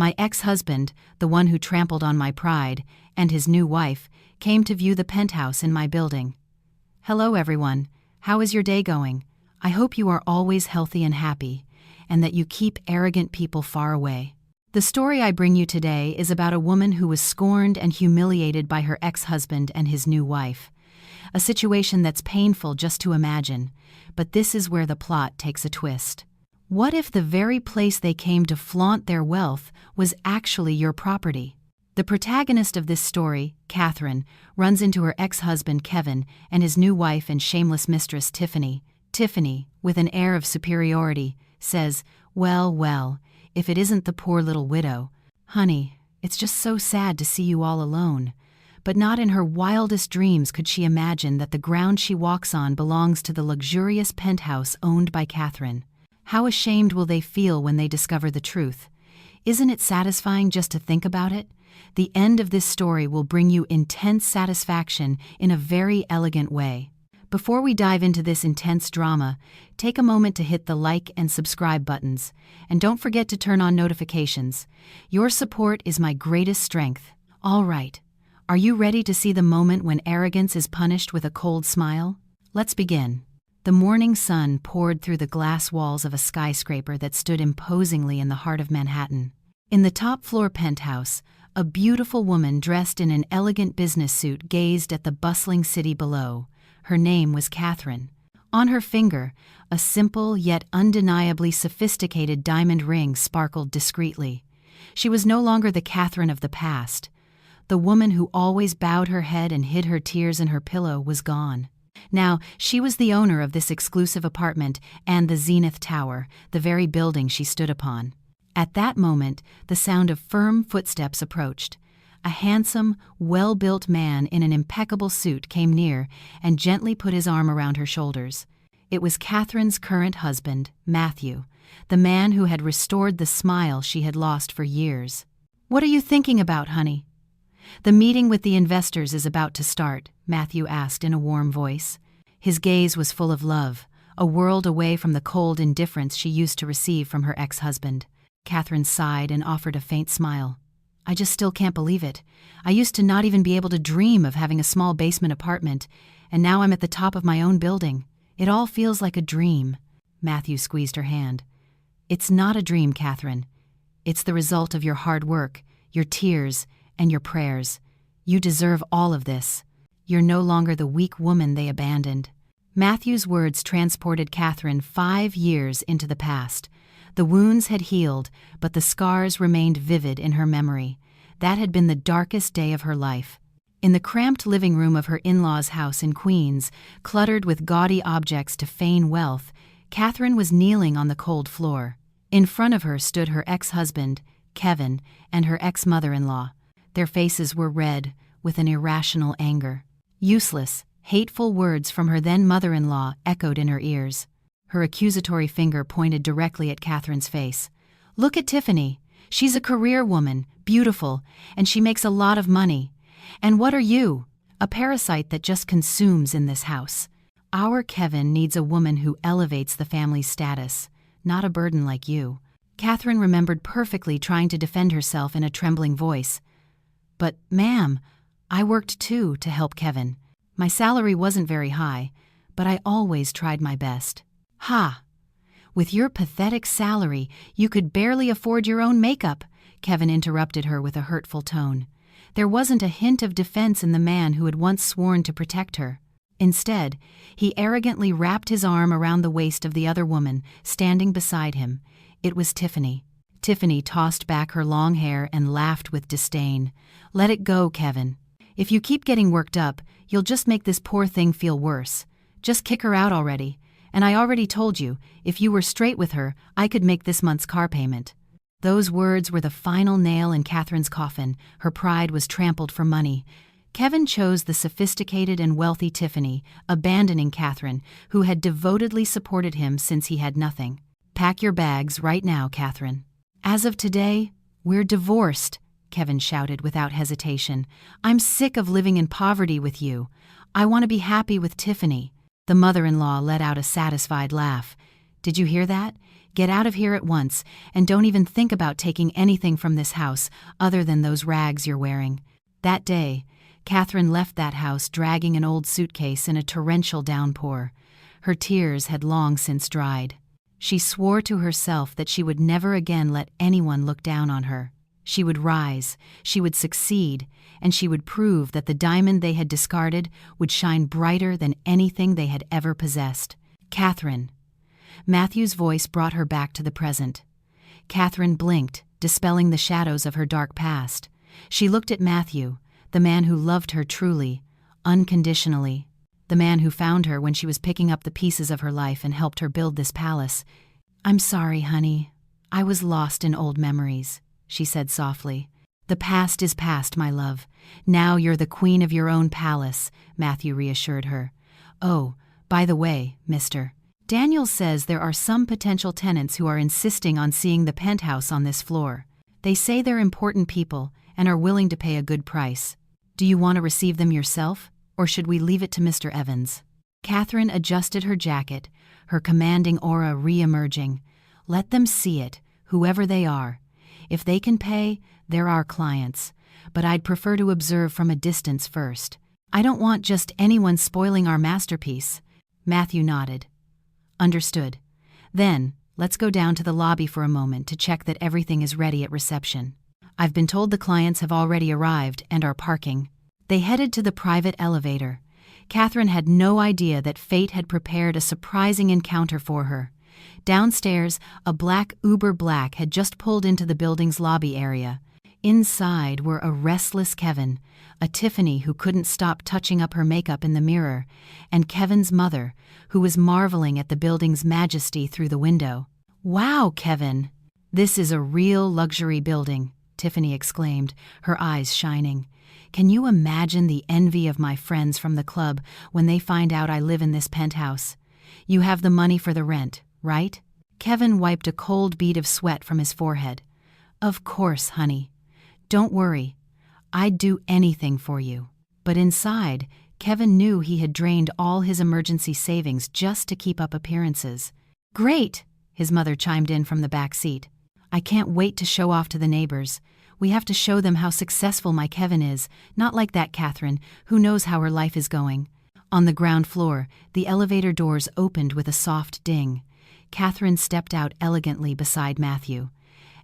My ex-husband, the one who trampled on my pride, and his new wife, came to view the penthouse in my building. Hello everyone, how is your day going? I hope you are always healthy and happy, and that you keep arrogant people far away. The story I bring you today is about a woman who was scorned and humiliated by her ex-husband and his new wife. A situation that's painful just to imagine, but this is where the plot takes a twist. What if the very place they came to flaunt their wealth was actually your property? The protagonist of this story, Catherine, runs into her ex-husband Kevin and his new wife and shameless mistress Tiffany. Tiffany, with an air of superiority, says, Well, if it isn't the poor little widow. Honey, it's just so sad to see you all alone." But not in her wildest dreams could she imagine that the ground she walks on belongs to the luxurious penthouse owned by Catherine. How ashamed will they feel when they discover the truth? Isn't it satisfying just to think about it? The end of this story will bring you intense satisfaction in a very elegant way. Before we dive into this intense drama, take a moment to hit the like and subscribe buttons, and don't forget to turn on notifications. Your support is my greatest strength. All right, are you ready to see the moment when arrogance is punished with a cold smile? Let's begin. The morning sun poured through the glass walls of a skyscraper that stood imposingly in the heart of Manhattan. In the top-floor penthouse, a beautiful woman dressed in an elegant business suit gazed at the bustling city below. Her name was Catherine. On her finger, a simple yet undeniably sophisticated diamond ring sparkled discreetly. She was no longer the Catherine of the past. The woman who always bowed her head and hid her tears in her pillow was gone. Now, she was the owner of this exclusive apartment and the Zenith Tower, the very building she stood upon. At that moment, the sound of firm footsteps approached. A handsome, well-built man in an impeccable suit came near and gently put his arm around her shoulders. It was Catherine's current husband, Matthew, the man who had restored the smile she had lost for years. "What are you thinking about, honey?" "The meeting with the investors is about to start," Matthew asked in a warm voice. His gaze was full of love, a world away from the cold indifference she used to receive from her ex-husband. Catherine sighed and offered a faint smile. "I just still can't believe it. I used to not even be able to dream of having a small basement apartment, and now I'm at the top of my own building. It all feels like a dream." Matthew squeezed her hand. "It's not a dream, Catherine. It's the result of your hard work, your tears, and your prayers. You deserve all of this. You're no longer the weak woman they abandoned." Matthew's words transported Catherine 5 years into the past. The wounds had healed, but the scars remained vivid in her memory. That had been the darkest day of her life. In the cramped living room of her in-laws' house in Queens, cluttered with gaudy objects to feign wealth, Catherine was kneeling on the cold floor. In front of her stood her ex-husband, Kevin, and her ex-mother-in-law. Their faces were red with an irrational anger. Useless, hateful words from her then mother-in-law echoed in her ears. Her accusatory finger pointed directly at Catherine's face. "Look at Tiffany. She's a career woman, beautiful, and she makes a lot of money. And what are you? A parasite that just consumes in this house. Our Kevin needs a woman who elevates the family's status, not a burden like you." Catherine remembered perfectly trying to defend herself in a trembling voice. "But, ma'am, I worked too to help Kevin. My salary wasn't very high, but I always tried my best." "Ha! With your pathetic salary, you could barely afford your own makeup," Kevin interrupted her with a hurtful tone. There wasn't a hint of defense in the man who had once sworn to protect her. Instead, he arrogantly wrapped his arm around the waist of the other woman, standing beside him. It was Tiffany. Tiffany tossed back her long hair and laughed with disdain. "Let it go, Kevin. If you keep getting worked up, you'll just make this poor thing feel worse. Just kick her out already. And I already told you, if you were straight with her, I could make this month's car payment." Those words were the final nail in Catherine's coffin. Her pride was trampled for money. Kevin chose the sophisticated and wealthy Tiffany, abandoning Catherine, who had devotedly supported him since he had nothing. "Pack your bags right now, Catherine." "As of today, we're divorced," Kevin shouted without hesitation. "I'm sick of living in poverty with you. I want to be happy with Tiffany." The mother-in-law let out a satisfied laugh. "Did you hear that? Get out of here at once, and don't even think about taking anything from this house other than those rags you're wearing." That day, Catherine left that house dragging an old suitcase in a torrential downpour. Her tears had long since dried. She swore to herself that she would never again let anyone look down on her. She would rise, she would succeed, and she would prove that the diamond they had discarded would shine brighter than anything they had ever possessed. Catherine. Matthew's voice brought her back to the present. Catherine blinked, dispelling the shadows of her dark past. She looked at Matthew, the man who loved her truly, unconditionally. The man who found her when she was picking up the pieces of her life and helped her build this palace. "I'm sorry, honey. I was lost in old memories," she said softly. "The past is past, my love. Now you're the queen of your own palace," Matthew reassured her. "Oh, by the way, mister, Daniel says there are some potential tenants who are insisting on seeing the penthouse on this floor. They say they're important people and are willing to pay a good price. Do you want to receive them yourself, or should we leave it to Mr. Evans?" Catherine adjusted her jacket, her commanding aura re-emerging. "Let them see it, whoever they are. If they can pay, they're our clients, but I'd prefer to observe from a distance first. I don't want just anyone spoiling our masterpiece." Matthew nodded. "Understood. Then, let's go down to the lobby for a moment to check that everything is ready at reception. I've been told the clients have already arrived and are parking." They headed to the private elevator. Catherine had no idea that fate had prepared a surprising encounter for her. Downstairs, a black Uber Black had just pulled into the building's lobby area. Inside were a restless Kevin, a Tiffany who couldn't stop touching up her makeup in the mirror, and Kevin's mother, who was marveling at the building's majesty through the window. "Wow, Kevin! This is a real luxury building," Tiffany exclaimed, her eyes shining. "Can you imagine the envy of my friends from the club when they find out I live in this penthouse? You have the money for the rent, right?" Kevin wiped a cold bead of sweat from his forehead. "Of course, honey. Don't worry. I'd do anything for you." But inside, Kevin knew he had drained all his emergency savings just to keep up appearances. "Great," his mother chimed in from the back seat. "I can't wait to show off to the neighbors. We have to show them how successful my Kevin is, not like that Catherine, who knows how her life is going." On the ground floor, the elevator doors opened with a soft ding. Catherine stepped out elegantly beside Matthew.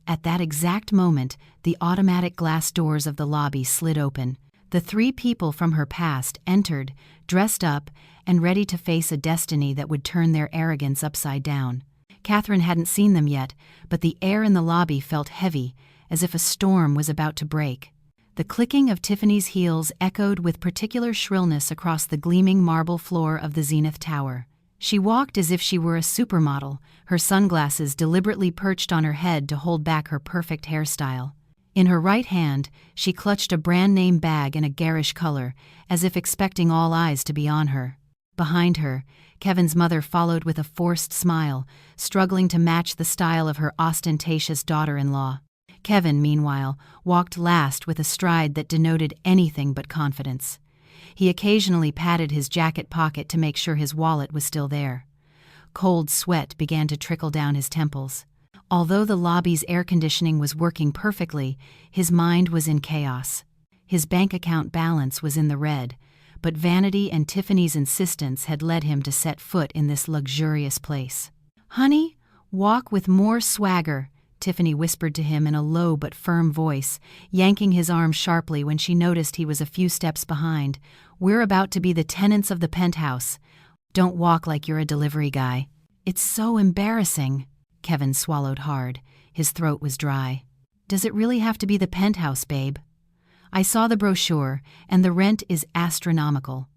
At that exact moment, the automatic glass doors of the lobby slid open. The three people from her past entered, dressed up, and ready to face a destiny that would turn their arrogance upside down. Catherine hadn't seen them yet, but the air in the lobby felt heavy, as if a storm was about to break. The clicking of Tiffany's heels echoed with particular shrillness across the gleaming marble floor of the Zenith Tower. She walked as if she were a supermodel, her sunglasses deliberately perched on her head to hold back her perfect hairstyle. In her right hand, she clutched a brand-name bag in a garish color, as if expecting all eyes to be on her. Behind her, Kevin's mother followed with a forced smile, struggling to match the style of her ostentatious daughter-in-law. Kevin, meanwhile, walked last with a stride that denoted anything but confidence. He occasionally patted his jacket pocket to make sure his wallet was still there. Cold sweat began to trickle down his temples. Although the lobby's air conditioning was working perfectly, his mind was in chaos. His bank account balance was in the red, but vanity and Tiffany's insistence had led him to set foot in this luxurious place. "Honey, walk with more swagger," Tiffany whispered to him in a low but firm voice, yanking his arm sharply when she noticed he was a few steps behind. "We're about to be the tenants of the penthouse. Don't walk like you're a delivery guy." "It's so embarrassing." Kevin swallowed hard. His throat was dry. "Does it really have to be the penthouse, babe? I saw the brochure, and the rent is astronomical.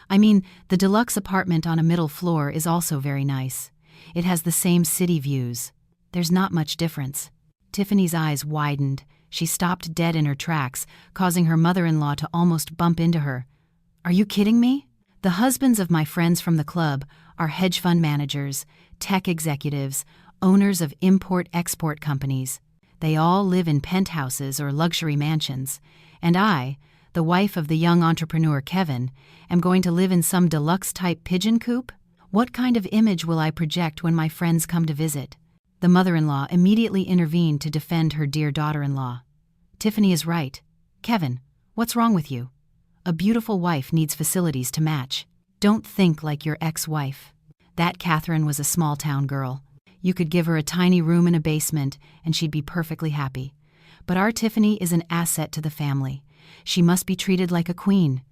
I mean, the deluxe apartment on a middle floor is also very nice. It has the same city views. There's not much difference." Tiffany's eyes widened. She stopped dead in her tracks, causing her mother-in-law to almost bump into her. "Are you kidding me? The husbands of my friends from the club are hedge fund managers, tech executives, owners of import-export companies. They all live in penthouses or luxury mansions, and I, the wife of the young entrepreneur Kevin, am going to live in some deluxe-type pigeon coop? What kind of image will I project when my friends come to visit?" The mother-in-law immediately intervened to defend her dear daughter-in-law. Tiffany is right. Kevin, what's wrong with you? A beautiful wife needs facilities to match. Don't think like your ex-wife. That Catherine was a small-town girl. You could give her a tiny room in a basement and she'd be perfectly happy. But our Tiffany is an asset to the family. She must be treated like a queen.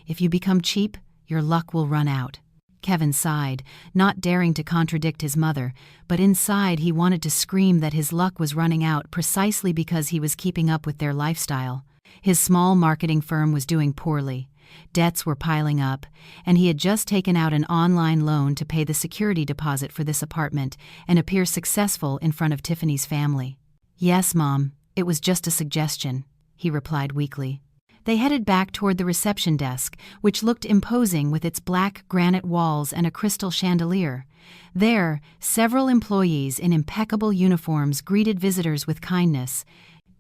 If you become cheap, your luck will run out. Kevin sighed, not daring to contradict his mother, but inside he wanted to scream that his luck was running out precisely because he was keeping up with their lifestyle. His small marketing firm was doing poorly. Debts were piling up, and he had just taken out an online loan to pay the security deposit for this apartment and appear successful in front of Tiffany's family. "Yes, Mom, it was just a suggestion," he replied weakly. They headed back toward the reception desk, which looked imposing with its black granite walls and a crystal chandelier. There, several employees in impeccable uniforms greeted visitors with kindness.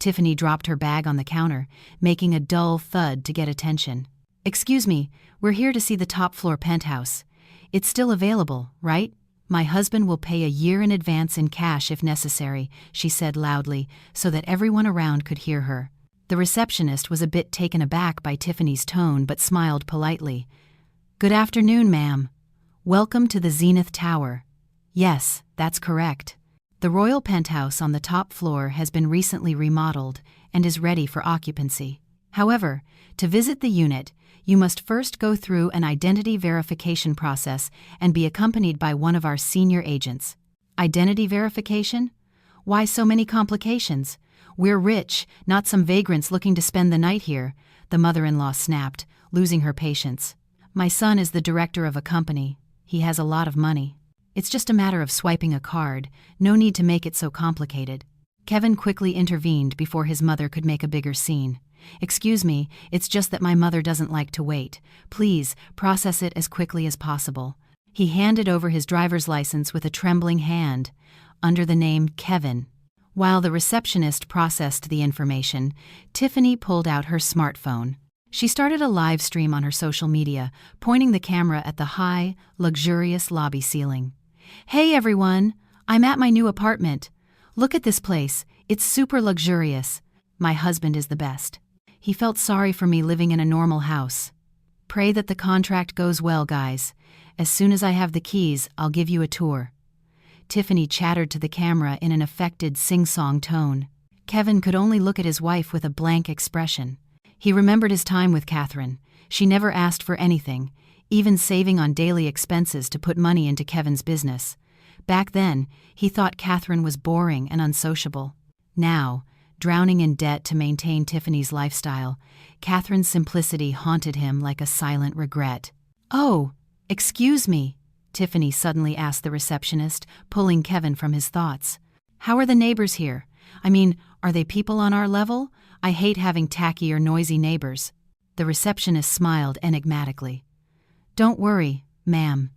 Tiffany dropped her bag on the counter, making a dull thud to get attention. "Excuse me, we're here to see the top-floor penthouse. It's still available, right? My husband will pay a year in advance in cash if necessary," she said loudly, so that everyone around could hear her. The receptionist was a bit taken aback by Tiffany's tone but smiled politely. "Good afternoon, ma'am. Welcome to the Zenith Tower." "Yes, that's correct. The royal penthouse on the top floor has been recently remodeled and is ready for occupancy. However, to visit the unit, you must first go through an identity verification process and be accompanied by one of our senior agents." "Identity verification? Why so many complications? We're rich, not some vagrants looking to spend the night here," the mother-in-law snapped, losing her patience. "My son is the director of a company. He has a lot of money. It's just a matter of swiping a card, no need to make it so complicated." Kevin quickly intervened before his mother could make a bigger scene. "Excuse me, it's just that my mother doesn't like to wait. Please, process it as quickly as possible." He handed over his driver's license with a trembling hand, under the name Kevin. While the receptionist processed the information, Tiffany pulled out her smartphone. She started a live stream on her social media, pointing the camera at the high, luxurious lobby ceiling. "Hey everyone, I'm at my new apartment. Look at this place, it's super luxurious. My husband is the best. He felt sorry for me living in a normal house. Pray that the contract goes well, guys. As soon as I have the keys, I'll give you a tour." Tiffany chattered to the camera in an affected sing-song tone. Kevin could only look at his wife with a blank expression. He remembered his time with Catherine. She never asked for anything, even saving on daily expenses to put money into Kevin's business. Back then, he thought Catherine was boring and unsociable. Now, drowning in debt to maintain Tiffany's lifestyle, Catherine's simplicity haunted him like a silent regret. "Oh, excuse me," Tiffany suddenly asked the receptionist, pulling Kevin from his thoughts. "How are the neighbors here? I mean, are they people on our level? I hate having tacky or noisy neighbors." The receptionist smiled enigmatically. "Don't worry, ma'am.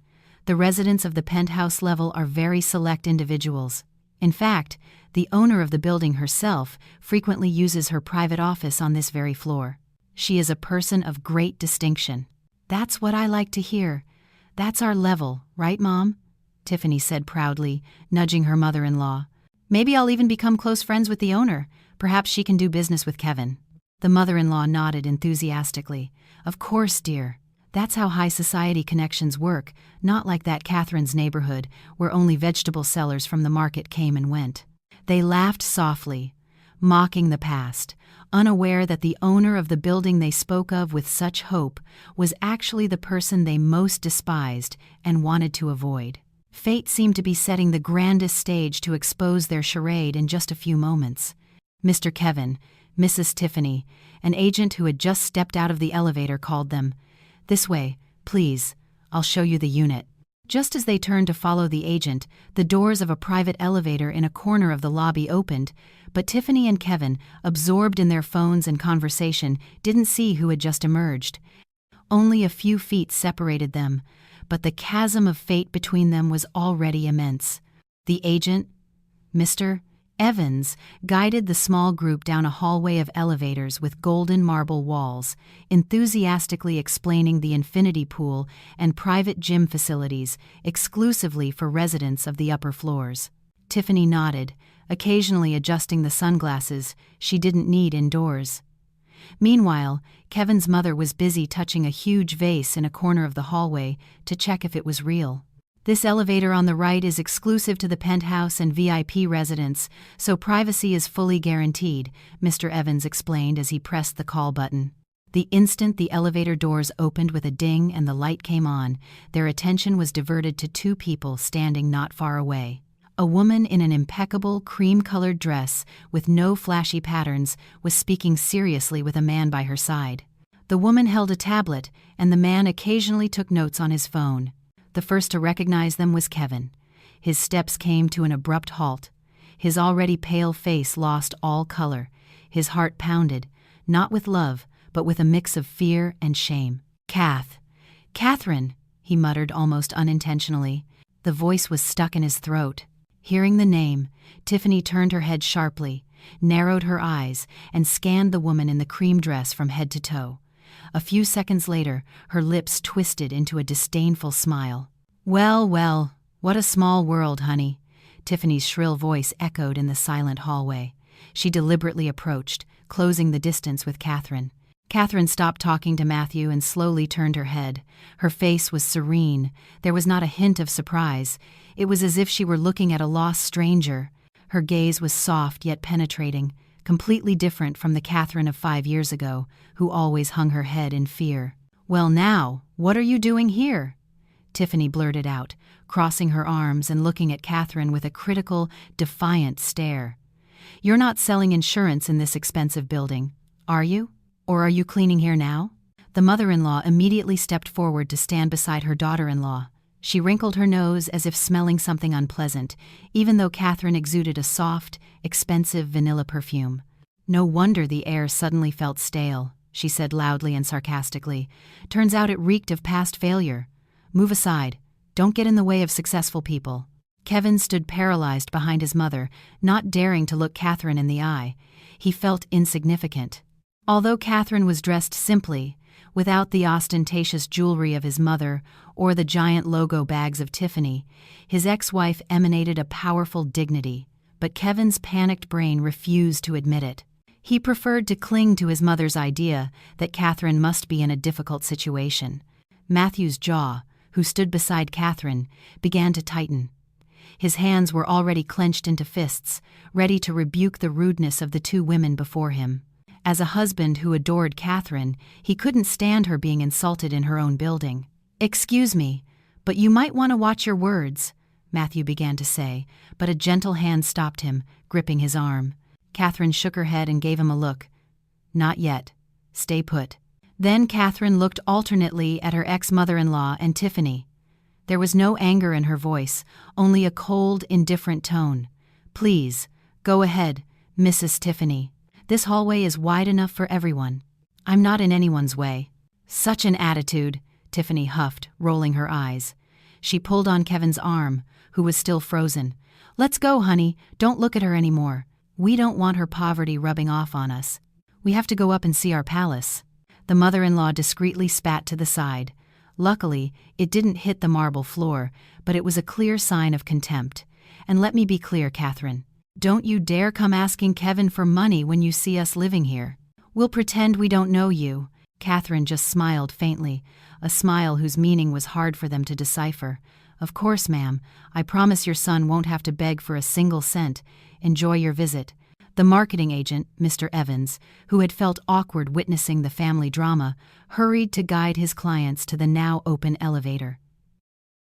The residents of the penthouse level are very select individuals. In fact, the owner of the building herself frequently uses her private office on this very floor. She is a person of great distinction." "That's what I like to hear. That's our level, right, Mom?" Tiffany said proudly, nudging her mother-in-law. "Maybe I'll even become close friends with the owner. Perhaps she can do business with Kevin." The mother-in-law nodded enthusiastically. "Of course, dear. That's how high society connections work, not like that Catherine's neighborhood, where only vegetable sellers from the market came and went." They laughed softly, mocking the past, unaware that the owner of the building they spoke of with such hope was actually the person they most despised and wanted to avoid. Fate seemed to be setting the grandest stage to expose their charade in just a few moments. Mr. Kevin, Mrs. Tiffany, an agent who had just stepped out of the elevator, called them. "This way, please. I'll show you the unit." Just as they turned to follow the agent, the doors of a private elevator in a corner of the lobby opened, but Tiffany and Kevin, absorbed in their phones and conversation, didn't see who had just emerged. Only a few feet separated them, but the chasm of fate between them was already immense. The agent, Mr. Evans, guided the small group down a hallway of elevators with golden marble walls, enthusiastically explaining the infinity pool and private gym facilities exclusively for residents of the upper floors. Tiffany nodded, occasionally adjusting the sunglasses she didn't need indoors. Meanwhile, Kevin's mother was busy touching a huge vase in a corner of the hallway to check if it was real. This elevator on the right is exclusive to the penthouse and VIP residents, so privacy is fully guaranteed, Mr. Evans explained as he pressed the call button. The instant the elevator doors opened with a ding and the light came on, their attention was diverted to two people standing not far away. A woman in an impeccable cream-colored dress with no flashy patterns was speaking seriously with a man by her side. The woman held a tablet, and the man occasionally took notes on his phone. The first to recognize them was Kevin. His steps came to an abrupt halt. His already pale face lost all color. His heart pounded, not with love, but with a mix of fear and shame. Catherine, he muttered almost unintentionally. The voice was stuck in his throat. Hearing the name, Tiffany turned her head sharply, narrowed her eyes, and scanned the woman in the cream dress from head to toe. A few seconds later, her lips twisted into a disdainful smile. Well, what a small world, honey. Tiffany's shrill voice echoed in the silent hallway. She deliberately approached, closing the distance with Catherine. Catherine stopped talking to Matthew and slowly turned her head. Her face was serene. There was not a hint of surprise. It was as if she were looking at a lost stranger. Her gaze was soft yet penetrating, completely different from the Catherine of 5 years ago, who always hung her head in fear. Well now, what are you doing here? Tiffany blurted out, crossing her arms and looking at Catherine with a critical, defiant stare. You're not selling insurance in this expensive building, are you? Or are you cleaning here now? The mother-in-law immediately stepped forward to stand beside her daughter-in-law. She wrinkled her nose as if smelling something unpleasant, even though Catherine exuded a soft, expensive vanilla perfume. No wonder the air suddenly felt stale, she said loudly and sarcastically. Turns out it reeked of past failure. Move aside. Don't get in the way of successful people. Kevin stood paralyzed behind his mother, not daring to look Catherine in the eye. He felt insignificant. Although Catherine was dressed simply, without the ostentatious jewelry of his mother or the giant logo bags of Tiffany, his ex-wife emanated a powerful dignity, but Kevin's panicked brain refused to admit it. He preferred to cling to his mother's idea that Catherine must be in a difficult situation. Matthew's jaw, who stood beside Catherine, began to tighten. His hands were already clenched into fists, ready to rebuke the rudeness of the two women before him. As a husband who adored Catherine, he couldn't stand her being insulted in her own building. Excuse me, but you might want to watch your words, Matthew began to say, but a gentle hand stopped him, gripping his arm. Catherine shook her head and gave him a look. Not yet. Stay put. Then Catherine looked alternately at her ex-mother-in-law and Tiffany. There was no anger in her voice, only a cold, indifferent tone. Please, go ahead, Mrs. Tiffany. This hallway is wide enough for everyone. I'm not in anyone's way. Such an attitude, Tiffany huffed, rolling her eyes. She pulled on Kevin's arm, who was still frozen. Let's go, honey. Don't look at her anymore. We don't want her poverty rubbing off on us. We have to go up and see our palace. The mother-in-law discreetly spat to the side. Luckily, it didn't hit the marble floor, but it was a clear sign of contempt. And let me be clear, Catherine. Don't you dare come asking Kevin for money when you see us living here. We'll pretend we don't know you. Catherine just smiled faintly, a smile whose meaning was hard for them to decipher. Of course, ma'am. I promise your son won't have to beg for a single cent. Enjoy your visit. The marketing agent, Mr. Evans, who had felt awkward witnessing the family drama, hurried to guide his clients to the now open elevator.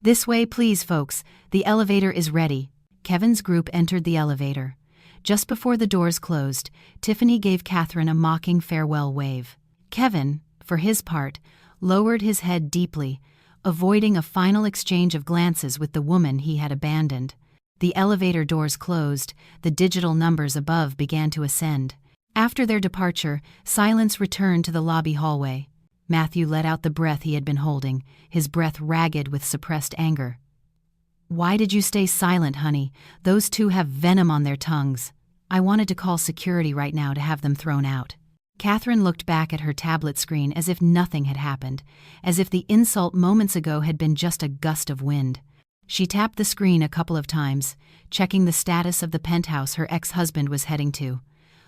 This way, please, folks. The elevator is ready. Kevin's group entered the elevator. Just before the doors closed, Tiffany gave Catherine a mocking farewell wave. Kevin, for his part, lowered his head deeply, avoiding a final exchange of glances with the woman he had abandoned. The elevator doors closed, the digital numbers above began to ascend. After their departure, silence returned to the lobby hallway. Matthew let out the breath he had been holding, his breath ragged with suppressed anger. Why did you stay silent, honey? Those two have venom on their tongues. I wanted to call security right now to have them thrown out. Catherine looked back at her tablet screen as if nothing had happened, as if the insult moments ago had been just a gust of wind. She tapped the screen a couple of times, checking the status of the penthouse her ex-husband was heading to.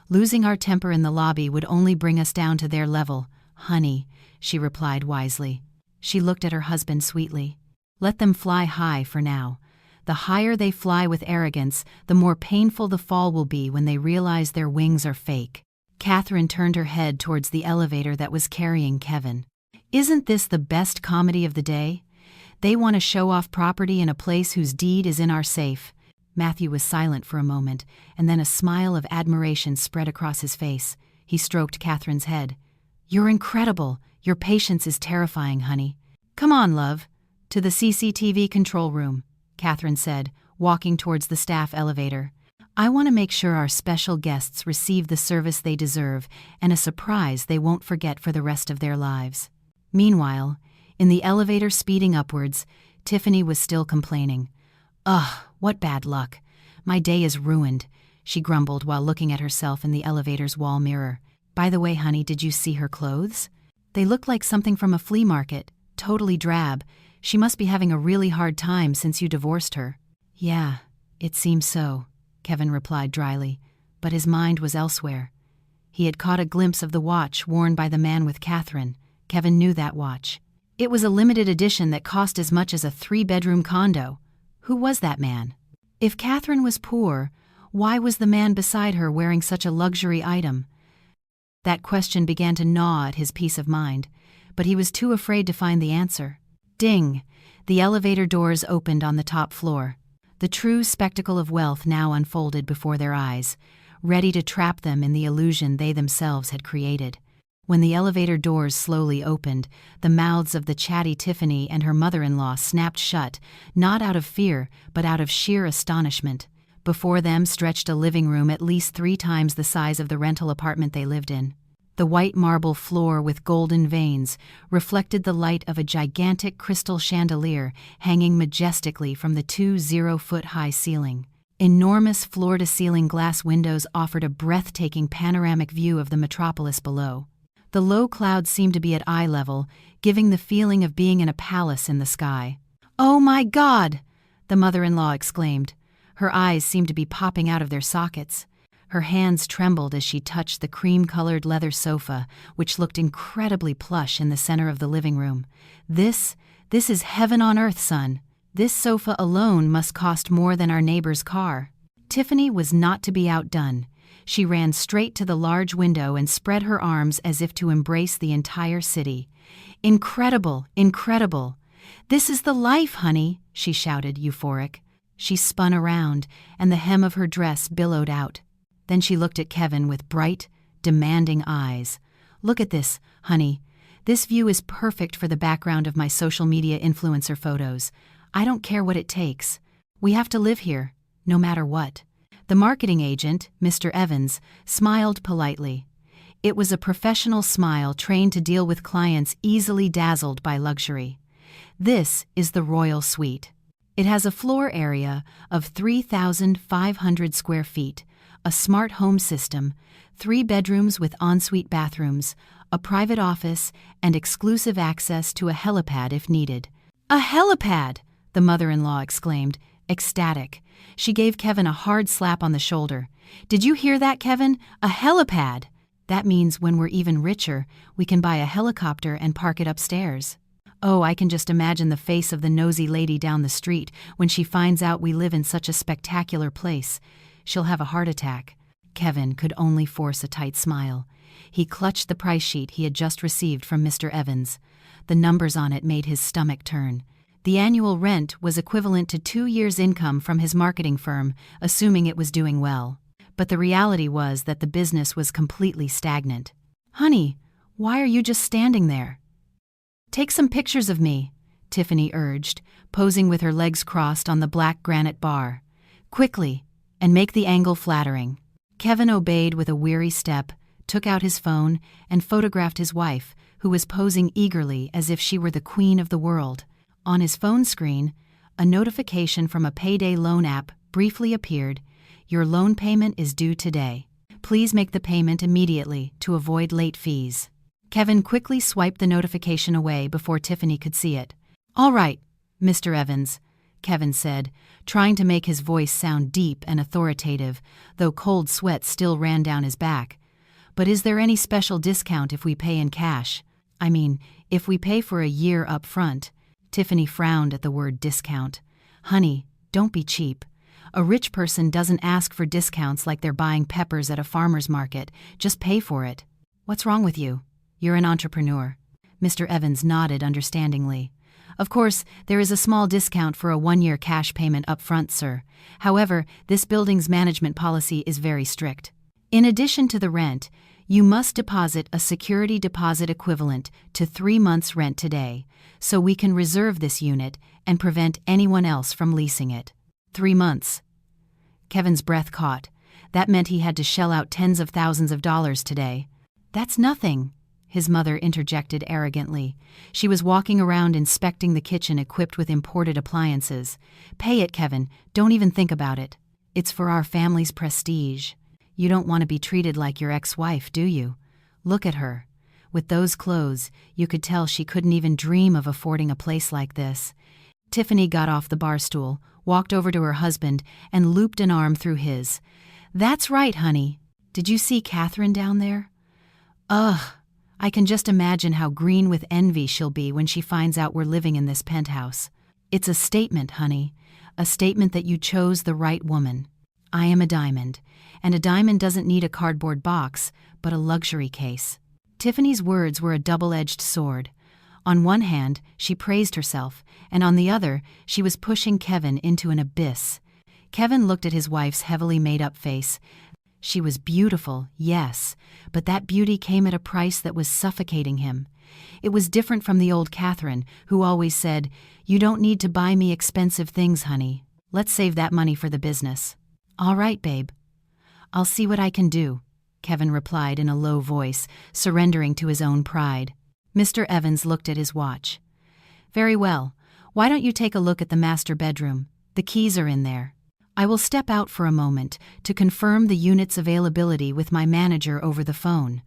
Losing our temper in the lobby would only bring us down to their level, honey, she replied wisely. She looked at her husband sweetly. Let them fly high for now. The higher they fly with arrogance, the more painful the fall will be when they realize their wings are fake. Catherine turned her head towards the elevator that was carrying Kevin. Isn't this the best comedy of the day? They want to show off property in a place whose deed is in our safe. Matthew was silent for a moment, and then a smile of admiration spread across his face. He stroked Catherine's head. You're incredible. Your patience is terrifying, honey. Come on, love. To the CCTV control room, Catherine said, walking towards the staff elevator. I want to make sure our special guests receive the service they deserve and a surprise they won't forget for the rest of their lives. Meanwhile, in the elevator speeding upwards, Tiffany was still complaining. Ugh, what bad luck. My day is ruined, she grumbled while looking at herself in the elevator's wall mirror. By the way, honey, did you see her clothes? They look like something from a flea market, totally drab. She must be having a really hard time since you divorced her. Yeah, it seems so, Kevin replied dryly, but his mind was elsewhere. He had caught a glimpse of the watch worn by the man with Catherine. Kevin knew that watch. It was a limited edition that cost as much as a 3-bedroom condo. Who was that man? If Catherine was poor, why was the man beside her wearing such a luxury item? That question began to gnaw at his peace of mind, but he was too afraid to find the answer. Ding! The elevator doors opened on the top floor. The true spectacle of wealth now unfolded before their eyes, ready to trap them in the illusion they themselves had created. When the elevator doors slowly opened, the mouths of the chatty Tiffany and her mother-in-law snapped shut, not out of fear, but out of sheer astonishment. Before them stretched a living room at least 3 times the size of the rental apartment they lived in. The white marble floor with golden veins reflected the light of a gigantic crystal chandelier hanging majestically from the 2 0-foot-high ceiling. Enormous floor-to-ceiling glass windows offered a breathtaking panoramic view of the metropolis below. The low clouds seemed to be at eye level, giving the feeling of being in a palace in the sky. "Oh my God!" the mother-in-law exclaimed. Her eyes seemed to be popping out of their sockets. Her hands trembled as she touched the cream-colored leather sofa, which looked incredibly plush in the center of the living room. This is heaven on earth, son. This sofa alone must cost more than our neighbor's car." Tiffany was not to be outdone. She ran straight to the large window and spread her arms as if to embrace the entire city. "Incredible, incredible. This is the life, honey," she shouted, euphoric. She spun around, and the hem of her dress billowed out. Then she looked at Kevin with bright, demanding eyes. "Look at this, honey. This view is perfect for the background of my social media influencer photos. I don't care what it takes. We have to live here, no matter what." The marketing agent, Mr. Evans, smiled politely. It was a professional smile trained to deal with clients easily dazzled by luxury. "This is the Royal Suite. It has a floor area of 3,500 square feet, a smart home system, 3 bedrooms with ensuite bathrooms, a private office, and exclusive access to a helipad if needed." "A helipad!" the mother-in-law exclaimed, ecstatic. She gave Kevin a hard slap on the shoulder. "Did you hear that, Kevin? A helipad! That means when we're even richer, we can buy a helicopter and park it upstairs." Oh, I can just imagine the face of the nosy lady down the street when she finds out we live in such a spectacular place. She'll have a heart attack. Kevin could only force a tight smile. He clutched the price sheet he had just received from Mr. Evans. The numbers on it made his stomach turn. The annual rent was equivalent to 2 years' income from his marketing firm, assuming it was doing well. But the reality was that the business was completely stagnant. "Honey, why are you just standing there?" "Take some pictures of me," Tiffany urged, posing with her legs crossed on the black granite bar. "Quickly, and make the angle flattering." Kevin obeyed with a weary step, took out his phone, and photographed his wife, who was posing eagerly as if she were the queen of the world. On his phone screen, a notification from a payday loan app briefly appeared. "Your loan payment is due today. Please make the payment immediately to avoid late fees." Kevin quickly swiped the notification away before Tiffany could see it. "All right, Mr. Evans. Kevin said, trying to make his voice sound deep and authoritative, though cold sweat still ran down his back. "But is there any special discount if we pay in cash? I mean, if we pay for a year up front?" Tiffany frowned at the word discount. "Honey, don't be cheap. A rich person doesn't ask for discounts like they're buying peppers at a farmer's market. Just pay for it." "What's wrong with you? You're an entrepreneur." Mr. Evans nodded understandingly. "Of course, there is a small discount for a 1-year cash payment up front, sir. However, this building's management policy is very strict. In addition to the rent, you must deposit a security deposit equivalent to 3 months' rent today, so we can reserve this unit and prevent anyone else from leasing it." 3 months. Kevin's breath caught. That meant he had to shell out tens of thousands of dollars today. "That's nothing," his mother interjected arrogantly. She was walking around inspecting the kitchen equipped with imported appliances. "Pay it, Kevin. Don't even think about it. It's for our family's prestige. You don't want to be treated like your ex-wife, do you? Look at her. With those clothes, you could tell she couldn't even dream of affording a place like this." Tiffany got off the bar stool, walked over to her husband, and looped an arm through his. "That's right, honey. Did you see Catherine down there? Ugh, I can just imagine how green with envy she'll be when she finds out we're living in this penthouse. It's a statement, honey. A statement that you chose the right woman. I am a diamond, and a diamond doesn't need a cardboard box, but a luxury case." Tiffany's words were a double-edged sword. On one hand, she praised herself, and on the other, she was pushing Kevin into an abyss. Kevin looked at his wife's heavily made-up face. She was beautiful, yes, but that beauty came at a price that was suffocating him. It was different from the old Catherine, who always said, "You don't need to buy me expensive things, honey. Let's save that money for the business." "All right, babe. I'll see what I can do," Kevin replied in a low voice, surrendering to his own pride. Mr. Evans looked at his watch. "Very well. Why don't you take a look at the master bedroom? The keys are in there. I will step out for a moment to confirm the unit's availability with my manager over the phone.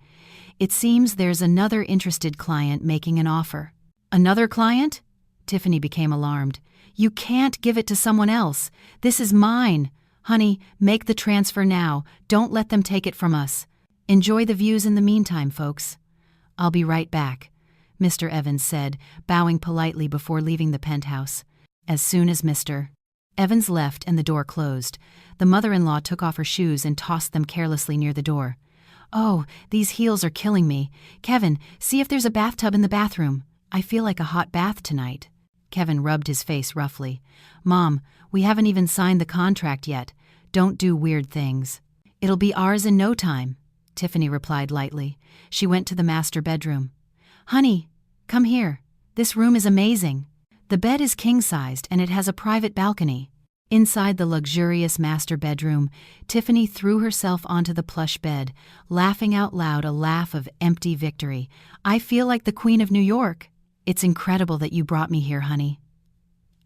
It seems there's another interested client making an offer." "Another client?" Tiffany became alarmed. "You can't give it to someone else. This is mine. Honey, make the transfer now. Don't let them take it from us. Enjoy the views in the meantime, folks." "I'll be right back," Mr. Evans said, bowing politely before leaving the penthouse. As soon as Mr. Evans left and the door closed, the mother-in-law took off her shoes and tossed them carelessly near the door. "Oh, these heels are killing me. Kevin, see if there's a bathtub in the bathroom. I feel like a hot bath tonight." Kevin rubbed his face roughly. "Mom, we haven't even signed the contract yet. Don't do weird things." "It'll be ours in no time," Tiffany replied lightly. She went to the master bedroom. "Honey, come here. This room is amazing. The bed is king-sized and it has a private balcony." Inside the luxurious master bedroom, Tiffany threw herself onto the plush bed, laughing out loud a laugh of empty victory. "I feel like the Queen of New York. It's incredible that you brought me here, honey.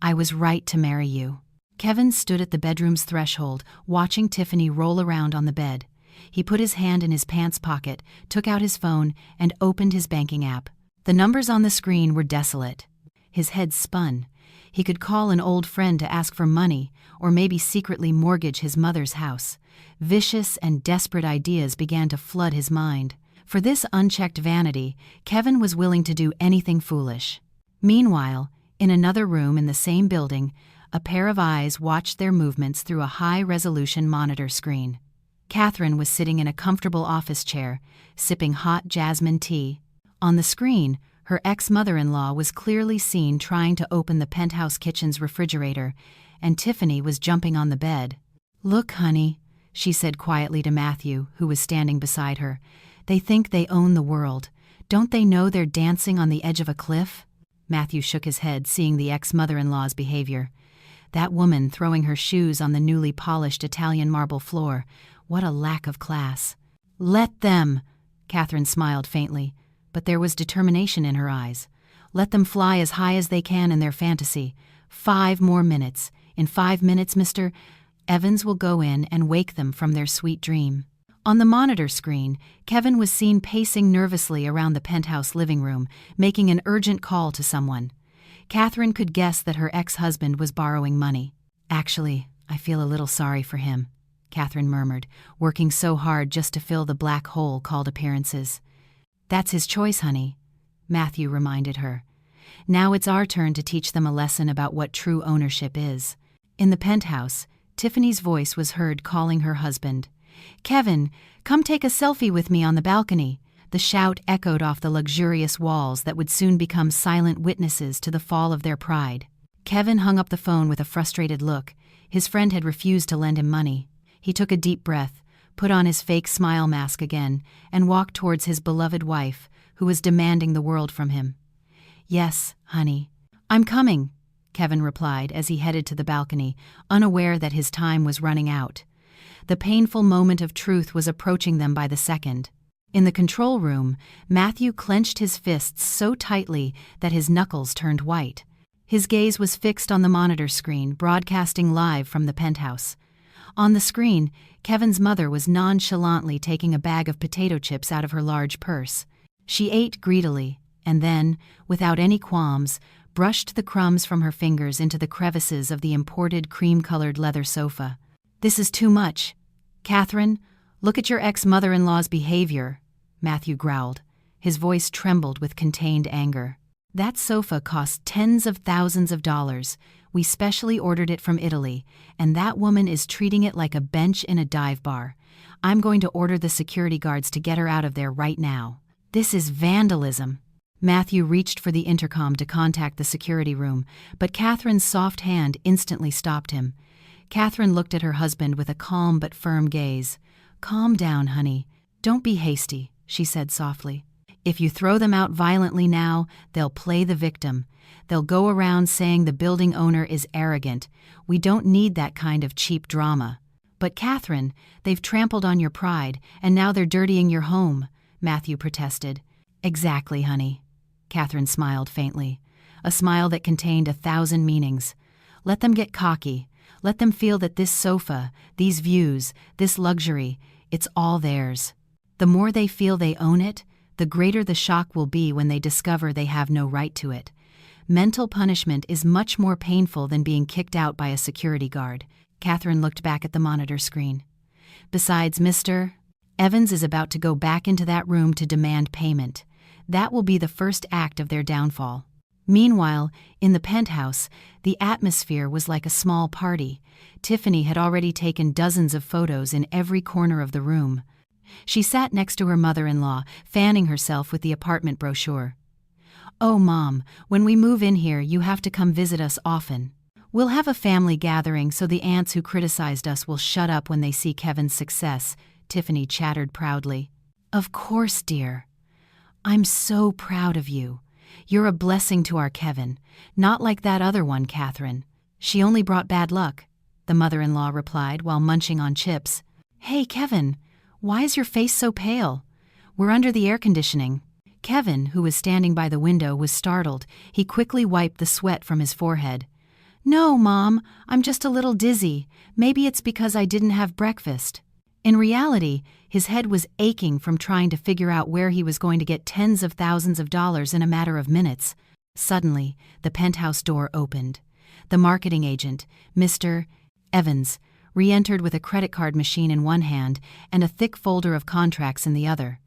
I was right to marry you." Kevin stood at the bedroom's threshold, watching Tiffany roll around on the bed. He put his hand in his pants pocket, took out his phone, and opened his banking app. The numbers on the screen were desolate. His head spun. He could call an old friend to ask for money, or maybe secretly mortgage his mother's house. Vicious and desperate ideas began to flood his mind. For this unchecked vanity, Kevin was willing to do anything foolish. Meanwhile, in another room in the same building, a pair of eyes watched their movements through a high-resolution monitor screen. Catherine was sitting in a comfortable office chair, sipping hot jasmine tea. On the screen, her ex-mother-in-law was clearly seen trying to open the penthouse kitchen's refrigerator, and Tiffany was jumping on the bed. "Look, honey," she said quietly to Matthew, who was standing beside her. "They think they own the world. Don't they know they're dancing on the edge of a cliff?" Matthew shook his head, seeing the ex-mother-in-law's behavior. That woman throwing her shoes on the newly polished Italian marble floor. What a lack of class. "Let them," Catherine smiled faintly, but there was determination in her eyes. "Let them fly as high as they can in their fantasy. 5 more minutes. In 5 minutes, Mr. Evans will go in and wake them from their sweet dream." On the monitor screen, Kevin was seen pacing nervously around the penthouse living room, making an urgent call to someone. Catherine could guess that her ex-husband was borrowing money. "Actually, I feel a little sorry for him," Catherine murmured, working so hard just to fill the black hole called appearances. "That's his choice, honey," Matthew reminded her. "Now it's our turn to teach them a lesson about what true ownership is." In the penthouse, Tiffany's voice was heard calling her husband. "Kevin, come take a selfie with me on the balcony." The shout echoed off the luxurious walls that would soon become silent witnesses to the fall of their pride. Kevin hung up the phone with a frustrated look. His friend had refused to lend him money. He took a deep breath, put on his fake smile mask again, and walked towards his beloved wife, who was demanding the world from him. "Yes, honey. I'm coming," Kevin replied as he headed to the balcony, unaware that his time was running out. The painful moment of truth was approaching them by the second. In the control room, Matthew clenched his fists so tightly that his knuckles turned white. His gaze was fixed on the monitor screen, broadcasting live from the penthouse. On the screen, Kevin's mother was nonchalantly taking a bag of potato chips out of her large purse. She ate greedily, and then, without any qualms, brushed the crumbs from her fingers into the crevices of the imported cream-colored leather sofa. "This is too much. Catherine, look at your ex-mother-in-law's behavior," Matthew growled. His voice trembled with contained anger. "That sofa cost tens of thousands of dollars. We specially ordered it from Italy, and that woman is treating it like a bench in a dive bar. I'm going to order the security guards to get her out of there right now. This is vandalism." Matthew reached for the intercom to contact the security room, but Catherine's soft hand instantly stopped him. Catherine looked at her husband with a calm but firm gaze. "Calm down, honey. Don't be hasty," she said softly. "If you throw them out violently now, they'll play the victim. They'll go around saying the building owner is arrogant. We don't need that kind of cheap drama." "But Catherine, they've trampled on your pride, and now they're dirtying your home," Matthew protested. "Exactly, honey." Catherine smiled faintly, a smile that contained 1,000 meanings. "Let them get cocky. Let them feel that this sofa, these views, this luxury, it's all theirs. The more they feel they own it, the greater the shock will be when they discover they have no right to it. Mental punishment is much more painful than being kicked out by a security guard." Catherine looked back at the monitor screen. "Besides, Mr. Evans is about to go back into that room to demand payment. That will be the first act of their downfall." Meanwhile, in the penthouse, the atmosphere was like a small party. Tiffany had already taken dozens of photos in every corner of the room. She sat next to her mother-in-law, fanning herself with the apartment brochure. "Oh, Mom, when we move in here, you have to come visit us often. We'll have a family gathering so the aunts who criticized us will shut up when they see Kevin's success," Tiffany chattered proudly. "Of course, dear. I'm so proud of you. You're a blessing to our Kevin, not like that other one, Catherine. She only brought bad luck," the mother-in-law replied while munching on chips. "Hey, Kevin, why is your face so pale? We're under the air conditioning." Kevin, who was standing by the window, was startled. He quickly wiped the sweat from his forehead. "No, Mom, I'm just a little dizzy. Maybe it's because I didn't have breakfast." In reality, his head was aching from trying to figure out where he was going to get tens of thousands of dollars in a matter of minutes. Suddenly, the penthouse door opened. The marketing agent, Mr. Evans, re-entered with a credit card machine in one hand and a thick folder of contracts in the other.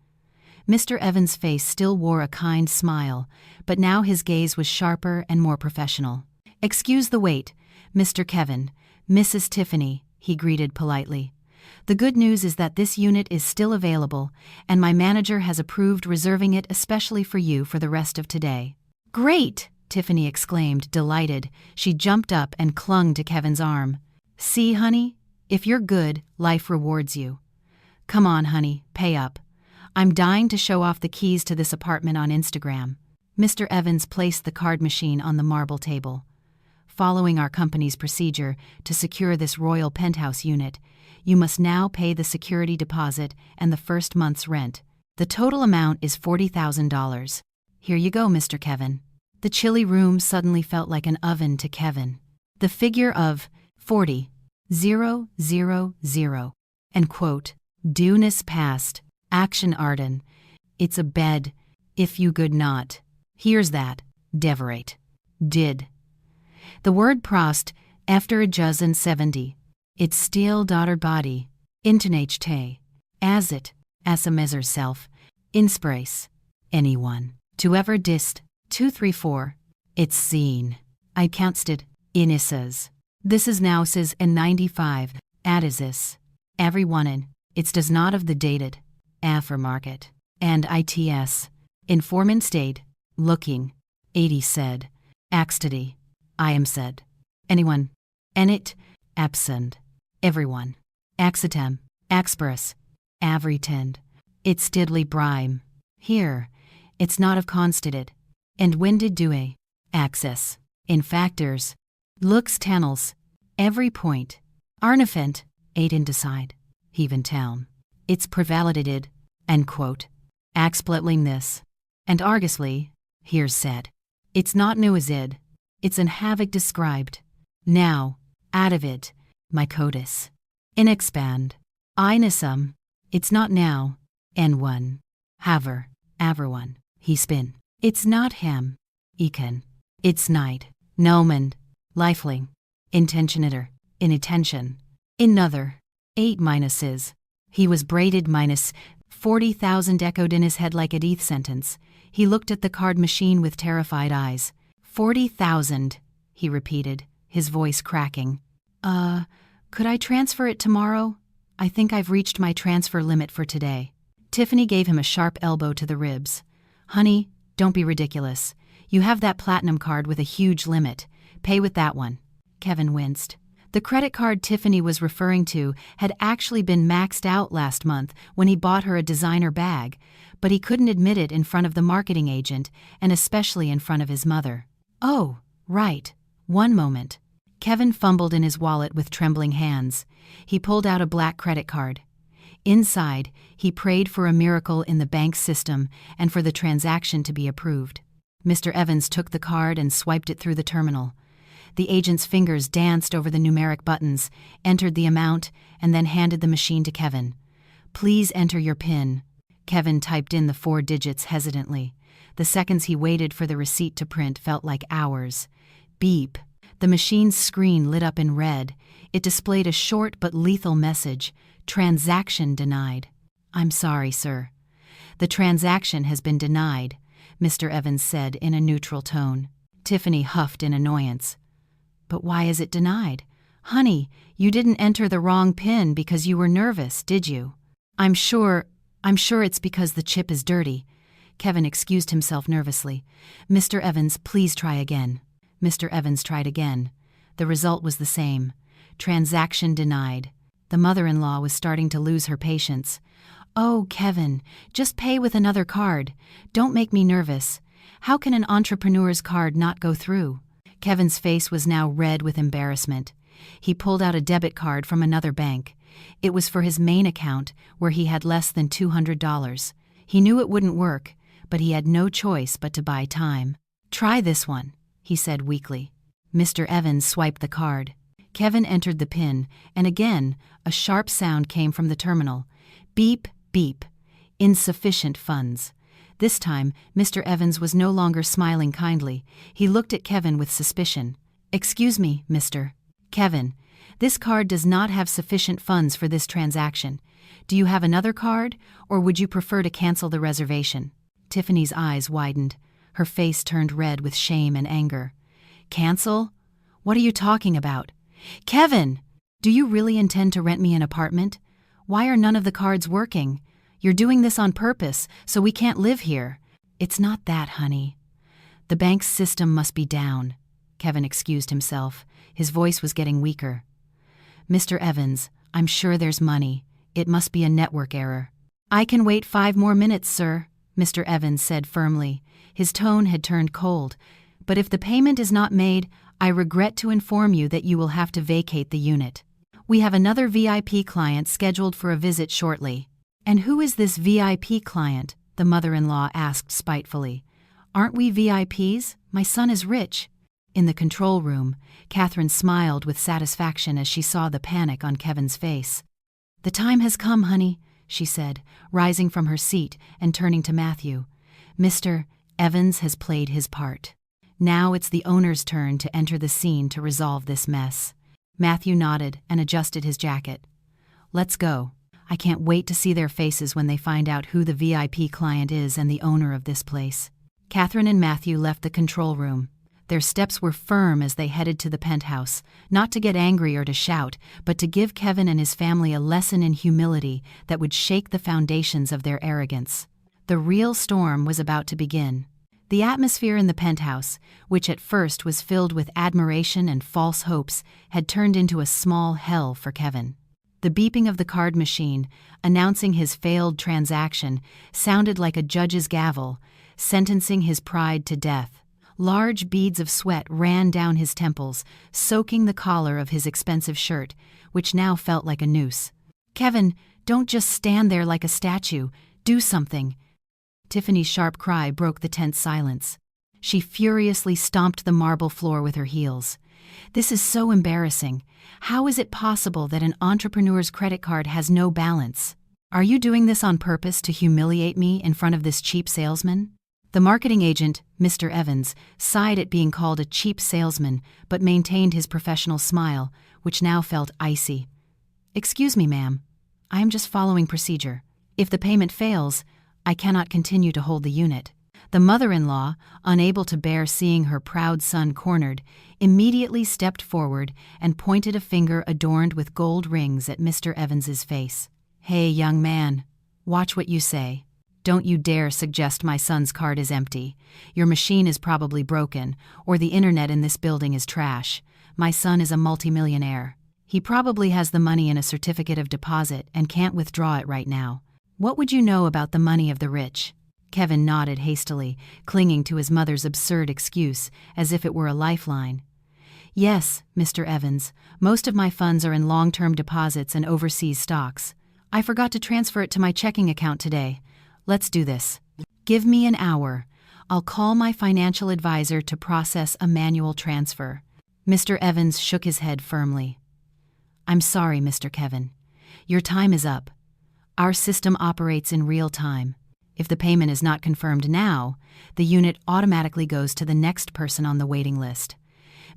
Mr. Evans' face still wore a kind smile, but now his gaze was sharper and more professional. "Excuse the wait, Mr. Kevin, Mrs. Tiffany," he greeted politely. "The good news is that this unit is still available, and my manager has approved reserving it especially for you for the rest of today." "Great!" Tiffany exclaimed, delighted. She jumped up and clung to Kevin's arm. "See, honey? If you're good, life rewards you. Come on, honey, pay up. I'm dying to show off the keys to this apartment on Instagram." Mr. Evans placed the card machine on the marble table. "Following our company's procedure to secure this royal penthouse unit, you must now pay the security deposit and the first month's rent. The total amount is $40,000. Here you go, Mr. Kevin." The chilly room suddenly felt like an oven to Kevin. The figure of 40,000, and quote, "Dueness past, action Arden. It's a bed, if you good not. Here's that, devorate." Did. The word prost, after a dozen 70. Its steel daughter body, intonage te, as it, as a measure self, inspirace, anyone, to ever dist, 234, it's seen. I counted, inisses. This is now says in 95, adisis. Everyone in, it's does not of the dated, aftermarket, and its, informant stayed, looking, 80 said, axtity, I am said, anyone, and it, absent, everyone, axitem, axperus, avritend, it's diddly brime, here, it's not of constated, and when did due, access, in factors, looks tannels, every point, arnifent, eight in decide, heaven town, it's prevalidated, and quote, axpletling this, and argusly, here's said, it's not new as id, it's an havoc described, now, out of it, my codis, in expand, inisum, it's not now, n1, haver, averone, he spin, it's not him, econ, it's night, nomen, lifeling, intentionator, inattention, another, 8 minuses, he was braided minus 40,000 echoed in his head like a death sentence. He looked at the card machine with terrified eyes. 40,000, he repeated, his voice cracking. Could I transfer it tomorrow? I think I've reached my transfer limit for today. Tiffany gave him a sharp elbow to the ribs. Honey, don't be ridiculous. You have that platinum card with a huge limit. Pay with that one. Kevin winced. The credit card Tiffany was referring to had actually been maxed out last month when he bought her a designer bag, but he couldn't admit it in front of the marketing agent and especially in front of his mother. Oh, right. One moment. Kevin fumbled in his wallet with trembling hands. He pulled out a black credit card. Inside, he prayed for a miracle in the bank's system and for the transaction to be approved. Mr. Evans took the card and swiped it through the terminal. The agent's fingers danced over the numeric buttons, entered the amount, and then handed the machine to Kevin. Please enter your PIN. Kevin typed in the 4 digits hesitantly. The seconds he waited for the receipt to print felt like hours. Beep. The machine's screen lit up in red. It displayed a short but lethal message. Transaction denied. I'm sorry, sir. The transaction has been denied, Mr. Evans said in a neutral tone. Tiffany huffed in annoyance. But why is it denied? Honey, you didn't enter the wrong PIN because you were nervous, did you? I'm sure it's because the chip is dirty. Kevin excused himself nervously. Mr. Evans, please try again. Mr. Evans tried again. The result was the same. Transaction denied. The mother-in-law was starting to lose her patience. Oh, Kevin, just pay with another card. Don't make me nervous. How can an entrepreneur's card not go through? Kevin's face was now red with embarrassment. He pulled out a debit card from another bank. It was for his main account, where he had less than $200. He knew it wouldn't work, but he had no choice but to buy time. Try this one, he said weakly. Mr. Evans swiped the card. Kevin entered the PIN, and again, a sharp sound came from the terminal. Beep, beep. Insufficient funds. This time, Mr. Evans was no longer smiling kindly. He looked at Kevin with suspicion. Excuse me, Mr. Kevin, this card does not have sufficient funds for this transaction. Do you have another card, or would you prefer to cancel the reservation? Tiffany's eyes widened. Her face turned red with shame and anger. Cancel? What are you talking about? Kevin! Do you really intend to rent me an apartment? Why are none of the cards working? You're doing this on purpose, so we can't live here. It's not that, honey. The bank's system must be down. Kevin excused himself. His voice was getting weaker. Mr. Evans, I'm sure there's money. It must be a network error. I can wait 5 more minutes, sir, Mr. Evans said firmly. His tone had turned cold. But if the payment is not made, I regret to inform you that you will have to vacate the unit. We have another VIP client scheduled for a visit shortly. And who is this VIP client? The mother-in-law asked spitefully. Aren't we VIPs? My son is rich. In the control room, Catherine smiled with satisfaction as she saw the panic on Kevin's face. The time has come, honey, she said, rising from her seat and turning to Matthew. Mr. Evans has played his part. Now it's the owner's turn to enter the scene to resolve this mess. Matthew nodded and adjusted his jacket. Let's go. I can't wait to see their faces when they find out who the VIP client is and the owner of this place. Catherine and Matthew left the control room. Their steps were firm as they headed to the penthouse, not to get angry or to shout, but to give Kevin and his family a lesson in humility that would shake the foundations of their arrogance. The real storm was about to begin. The atmosphere in the penthouse, which at first was filled with admiration and false hopes, had turned into a small hell for Kevin. The beeping of the card machine, announcing his failed transaction, sounded like a judge's gavel, sentencing his pride to death. Large beads of sweat ran down his temples, soaking the collar of his expensive shirt, which now felt like a noose. "Kevin, don't just stand there like a statue. Do something." Tiffany's sharp cry broke the tense silence. She furiously stomped the marble floor with her heels. "This is so embarrassing. How is it possible that an entrepreneur's credit card has no balance? Are you doing this on purpose to humiliate me in front of this cheap salesman?" The marketing agent, Mr. Evans, sighed at being called a cheap salesman, but maintained his professional smile, which now felt icy. "Excuse me, ma'am. I am just following procedure. If the payment fails, I cannot continue to hold the unit." The mother-in-law, unable to bear seeing her proud son cornered, immediately stepped forward and pointed a finger adorned with gold rings at Mr. Evans's face. "Hey, young man, watch what you say. Don't you dare suggest my son's card is empty. Your machine is probably broken, or the internet in this building is trash. My son is a multimillionaire. He probably has the money in a certificate of deposit and can't withdraw it right now. What would you know about the money of the rich?" Kevin nodded hastily, clinging to his mother's absurd excuse, as if it were a lifeline. "Yes, Mr. Evans, most of my funds are in long-term deposits and overseas stocks. I forgot to transfer it to my checking account today. Let's do this. Give me an hour. I'll call my financial advisor to process a manual transfer." Mr. Evans shook his head firmly. "I'm sorry, Mr. Kevin. Your time is up. Our system operates in real time. If the payment is not confirmed now, the unit automatically goes to the next person on the waiting list."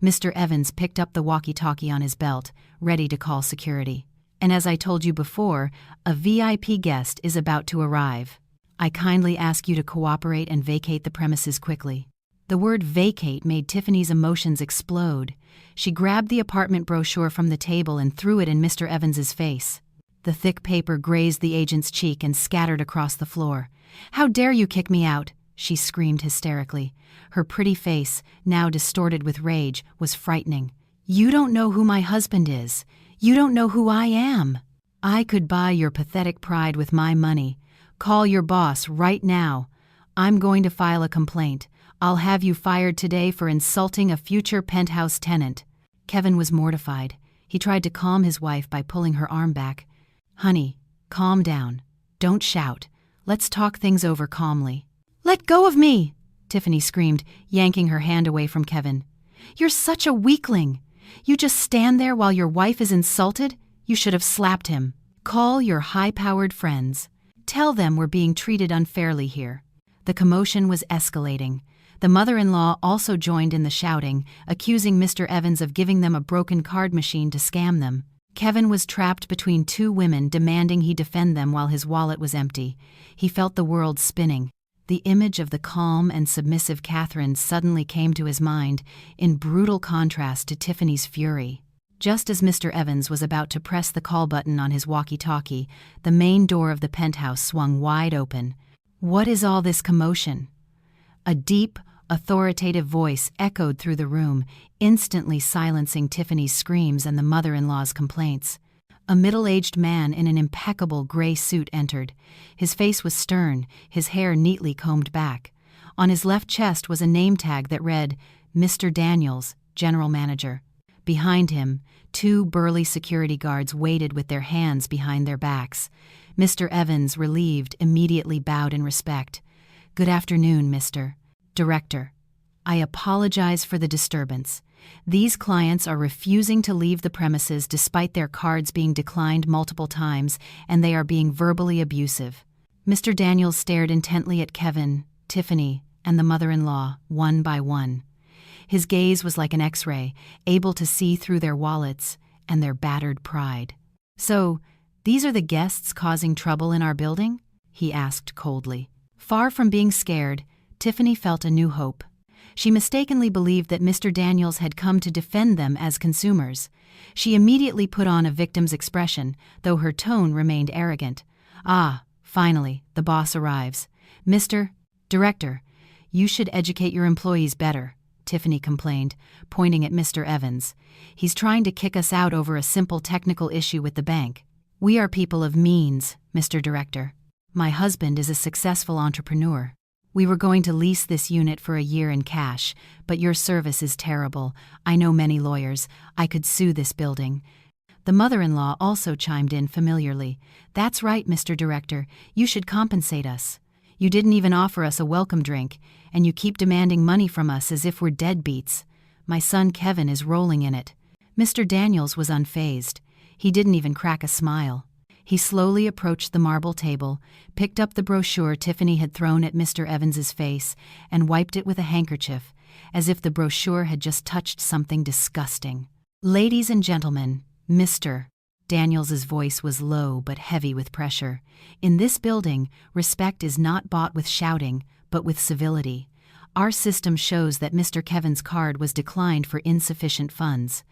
Mr. Evans picked up the walkie-talkie on his belt, ready to call security. "And as I told you before, a VIP guest is about to arrive. I kindly ask you to cooperate and vacate the premises quickly." The word vacate made Tiffany's emotions explode. She grabbed the apartment brochure from the table and threw it in Mr. Evans's face. The thick paper grazed the agent's cheek and scattered across the floor. "How dare you kick me out?" she screamed hysterically. Her pretty face, now distorted with rage, was frightening. "You don't know who my husband is. You don't know who I am. I could buy your pathetic pride with my money. Call your boss right now. I'm going to file a complaint. I'll have you fired today for insulting a future penthouse tenant." Kevin was mortified. He tried to calm his wife by pulling her arm back. "Honey, calm down. Don't shout. Let's talk things over calmly." "Let go of me!" Tiffany screamed, yanking her hand away from Kevin. "You're such a weakling. You just stand there while your wife is insulted? You should have slapped him. Call your high-powered friends. Tell them we're being treated unfairly here." The commotion was escalating. The mother-in-law also joined in the shouting, accusing Mr. Evans of giving them a broken card machine to scam them. Kevin was trapped between two women demanding he defend them while his wallet was empty. He felt the world spinning. The image of the calm and submissive Catherine suddenly came to his mind, in brutal contrast to Tiffany's fury. Just as Mr. Evans was about to press the call button on his walkie-talkie, the main door of the penthouse swung wide open. "What is all this commotion?" A deep, authoritative voice echoed through the room, instantly silencing Tiffany's screams and the mother-in-law's complaints. A middle-aged man in an impeccable gray suit entered. His face was stern, his hair neatly combed back. On his left chest was a name tag that read, "Mr. Daniels, General Manager." Behind him, two burly security guards waited with their hands behind their backs. Mr. Evans, relieved, immediately bowed in respect. "Good afternoon, Mr. Director. I apologize for the disturbance. These clients are refusing to leave the premises despite their cards being declined multiple times, and they are being verbally abusive." Mr. Daniels stared intently at Kevin, Tiffany, and the mother-in-law, one by one. His gaze was like an X-ray, able to see through their wallets and their battered pride. "So, these are the guests causing trouble in our building?" he asked coldly. Far from being scared, Tiffany felt a new hope. She mistakenly believed that Mr. Daniels had come to defend them as consumers. She immediately put on a victim's expression, though her tone remained arrogant. "Ah, finally, the boss arrives. Mr. Director, you should educate your employees better," Tiffany complained, pointing at Mr. Evans. "He's trying to kick us out over a simple technical issue with the bank." "We are people of means, Mr. Director. My husband is a successful entrepreneur. We were going to lease this unit for a year in cash, but your service is terrible. I know many lawyers. I could sue this building." The mother-in-law also chimed in familiarly. "That's right, Mr. Director. You should compensate us. You didn't even offer us a welcome drink, and you keep demanding money from us as if we're deadbeats. My son Kevin is rolling in it." Mr. Daniels was unfazed. He didn't even crack a smile. He slowly approached the marble table, picked up the brochure Tiffany had thrown at Mr. Evans's face, and wiped it with a handkerchief, as if the brochure had just touched something disgusting. "Ladies and gentlemen, Mr. Daniels's voice was low but heavy with pressure. "In this building, respect is not bought with shouting, but with civility. Our system shows that Mr. Kevin's card was declined for insufficient funds.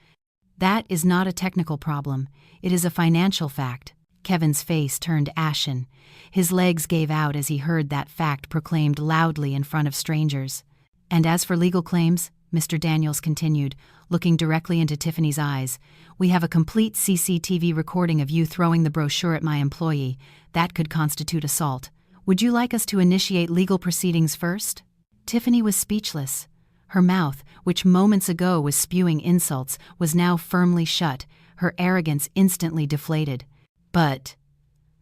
That is not a technical problem. It is a financial fact." Kevin's face turned ashen. His legs gave out as he heard that fact proclaimed loudly in front of strangers. "And as for legal claims," Mr. Daniels continued, looking directly into Tiffany's eyes, "we have a complete CCTV recording of you throwing the brochure at my employee. That could constitute assault. Would you like us to initiate legal proceedings first?" Tiffany was speechless. Her mouth, which moments ago was spewing insults, was now firmly shut, her arrogance instantly deflated. "But,"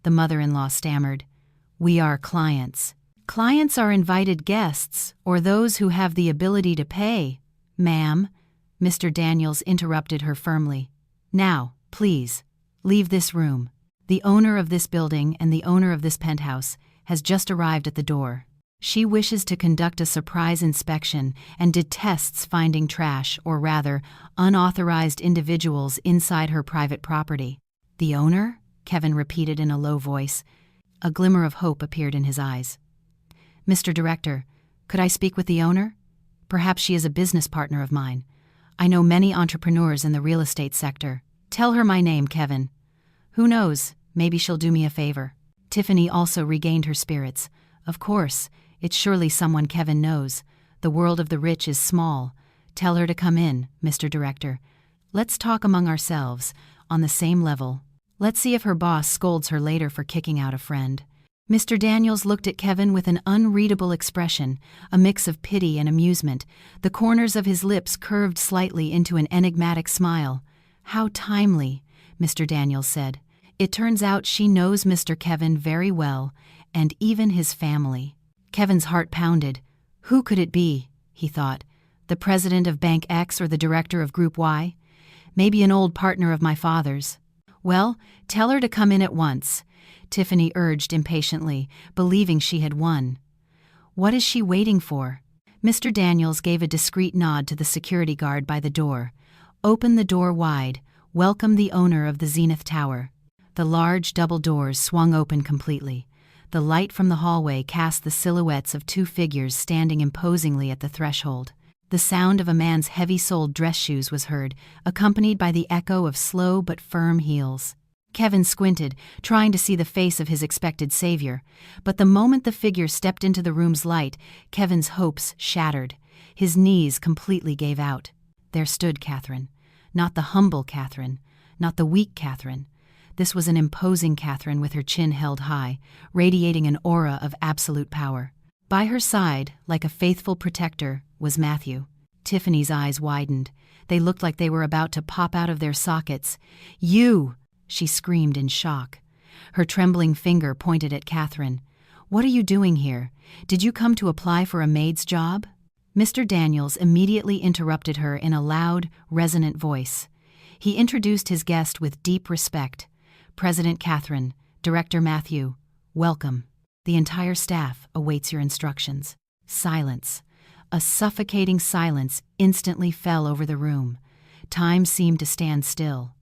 the mother-in-law stammered, "we are clients." "Clients are invited guests, or those who have the ability to pay, ma'am," Mr. Daniels interrupted her firmly. "Now, please, leave this room. The owner of this building and the owner of this penthouse has just arrived at the door. She wishes to conduct a surprise inspection and detests finding trash, or rather, unauthorized individuals inside her private property." "The owner?" Kevin repeated in a low voice. A glimmer of hope appeared in his eyes. "Mr. Director, could I speak with the owner? Perhaps she is a business partner of mine. I know many entrepreneurs in the real estate sector." "Tell her my name, Kevin. Who knows, maybe she'll do me a favor." Tiffany also regained her spirits. "Of course, it's surely someone Kevin knows. The world of the rich is small. Tell her to come in, Mr. Director. Let's talk among ourselves, on the same level. Let's see if her boss scolds her later for kicking out a friend." Mr. Daniels looked at Kevin with an unreadable expression, a mix of pity and amusement. The corners of his lips curved slightly into an enigmatic smile. "How timely," Mr. Daniels said. "It turns out she knows Mr. Kevin very well, and even his family." Kevin's heart pounded. Who could it be, he thought. The president of Bank X or the director of Group Y? Maybe an old partner of my father's. "Well, tell her to come in at once," Tiffany urged impatiently, believing she had won. "What is she waiting for?" Mr. Daniels gave a discreet nod to the security guard by the door. "Open the door wide. Welcome the owner of the Zenith Tower." The large double doors swung open completely. The light from the hallway cast the silhouettes of two figures standing imposingly at the threshold. The sound of a man's heavy-soled dress shoes was heard, accompanied by the echo of slow but firm heels. Kevin squinted, trying to see the face of his expected savior, but the moment the figure stepped into the room's light, Kevin's hopes shattered. His knees completely gave out. There stood Catherine. Not the humble Catherine, not the weak Catherine. This was an imposing Catherine with her chin held high, radiating an aura of absolute power. By her side, like a faithful protector, was Matthew. Tiffany's eyes widened. They looked like they were about to pop out of their sockets. "You!" she screamed in shock. Her trembling finger pointed at Catherine. "What are you doing here? Did you come to apply for a maid's job?" Mr. Daniels immediately interrupted her in a loud, resonant voice. He introduced his guest with deep respect. "President Catherine, Director Matthew, welcome. The entire staff awaits your instructions." Silence. A suffocating silence instantly fell over the room. Time seemed to stand still.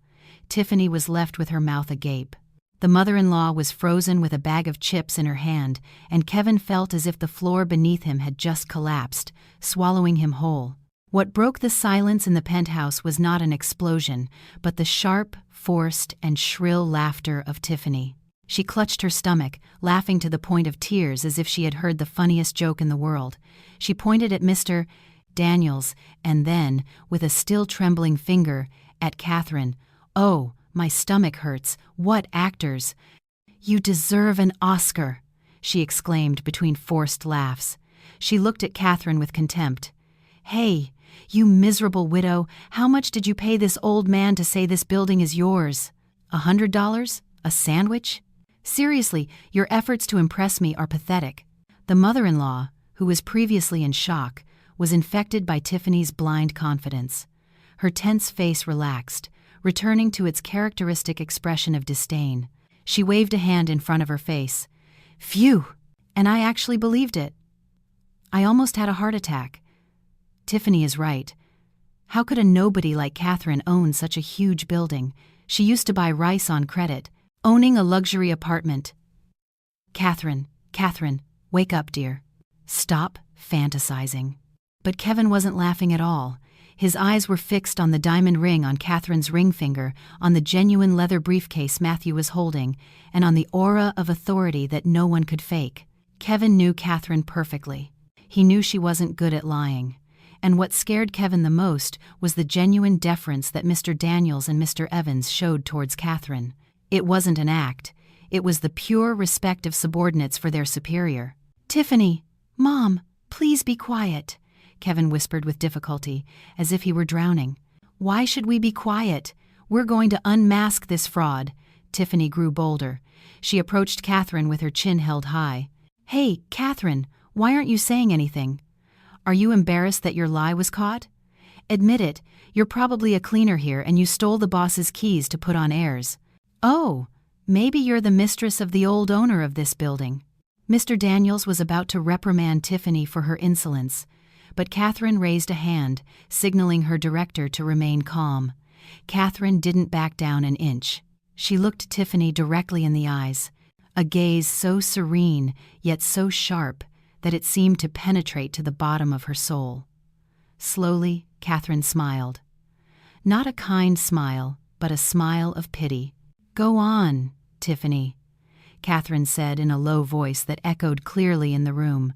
Tiffany was left with her mouth agape. The mother-in-law was frozen with a bag of chips in her hand, and Kevin felt as if the floor beneath him had just collapsed, swallowing him whole. What broke the silence in the penthouse was not an explosion, but the sharp, forced, and shrill laughter of Tiffany. She clutched her stomach, laughing to the point of tears as if she had heard the funniest joke in the world. She pointed at Mr. Daniels, and then, with a still trembling finger, at Catherine. "Oh, my stomach hurts. What actors!" "You deserve an Oscar," she exclaimed between forced laughs. She looked at Catherine with contempt. "Hey, you miserable widow, how much did you pay this old man to say this building is yours? $100? A sandwich? Seriously, your efforts to impress me are pathetic." The mother-in-law, who was previously in shock, was infected by Tiffany's blind confidence. Her tense face relaxed, returning to its characteristic expression of disdain. She waved a hand in front of her face. "Phew! And I actually believed it. I almost had a heart attack. Tiffany is right. How could a nobody like Catherine own such a huge building? She used to buy rice on credit, owning a luxury apartment." Catherine, wake up, dear. Stop fantasizing." But Kevin wasn't laughing at all. His eyes were fixed on the diamond ring on Catherine's ring finger, on the genuine leather briefcase Matthew was holding, and on the aura of authority that no one could fake. Kevin knew Catherine perfectly. He knew she wasn't good at lying. And what scared Kevin the most was the genuine deference that Mr. Daniels and Mr. Evans showed towards Catherine. It wasn't an act. It was the pure respect of subordinates for their superior. "Tiffany, Mom, please be quiet," Kevin whispered with difficulty, as if he were drowning. "Why should we be quiet? We're going to unmask this fraud." Tiffany grew bolder. She approached Catherine with her chin held high. "Hey, Catherine, why aren't you saying anything? Are you embarrassed that your lie was caught? Admit it, you're probably a cleaner here and you stole the boss's keys to put on airs. Oh, maybe you're the mistress of the old owner of this building." Mr. Daniels was about to reprimand Tiffany for her insolence, but Catherine raised a hand, signaling her director to remain calm. Catherine didn't back down an inch. She looked Tiffany directly in the eyes, a gaze so serene yet so sharp that it seemed to penetrate to the bottom of her soul. Slowly, Catherine smiled. Not a kind smile, but a smile of pity. "Go on, Tiffany," Catherine said in a low voice that echoed clearly in the room.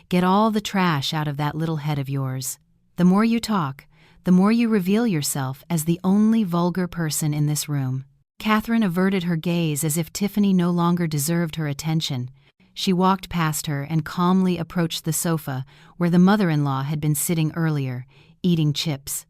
"Get all the trash out of that little head of yours. The more you talk, the more you reveal yourself as the only vulgar person in this room." Catherine averted her gaze as if Tiffany no longer deserved her attention. She walked past her and calmly approached the sofa where the mother-in-law had been sitting earlier, eating chips.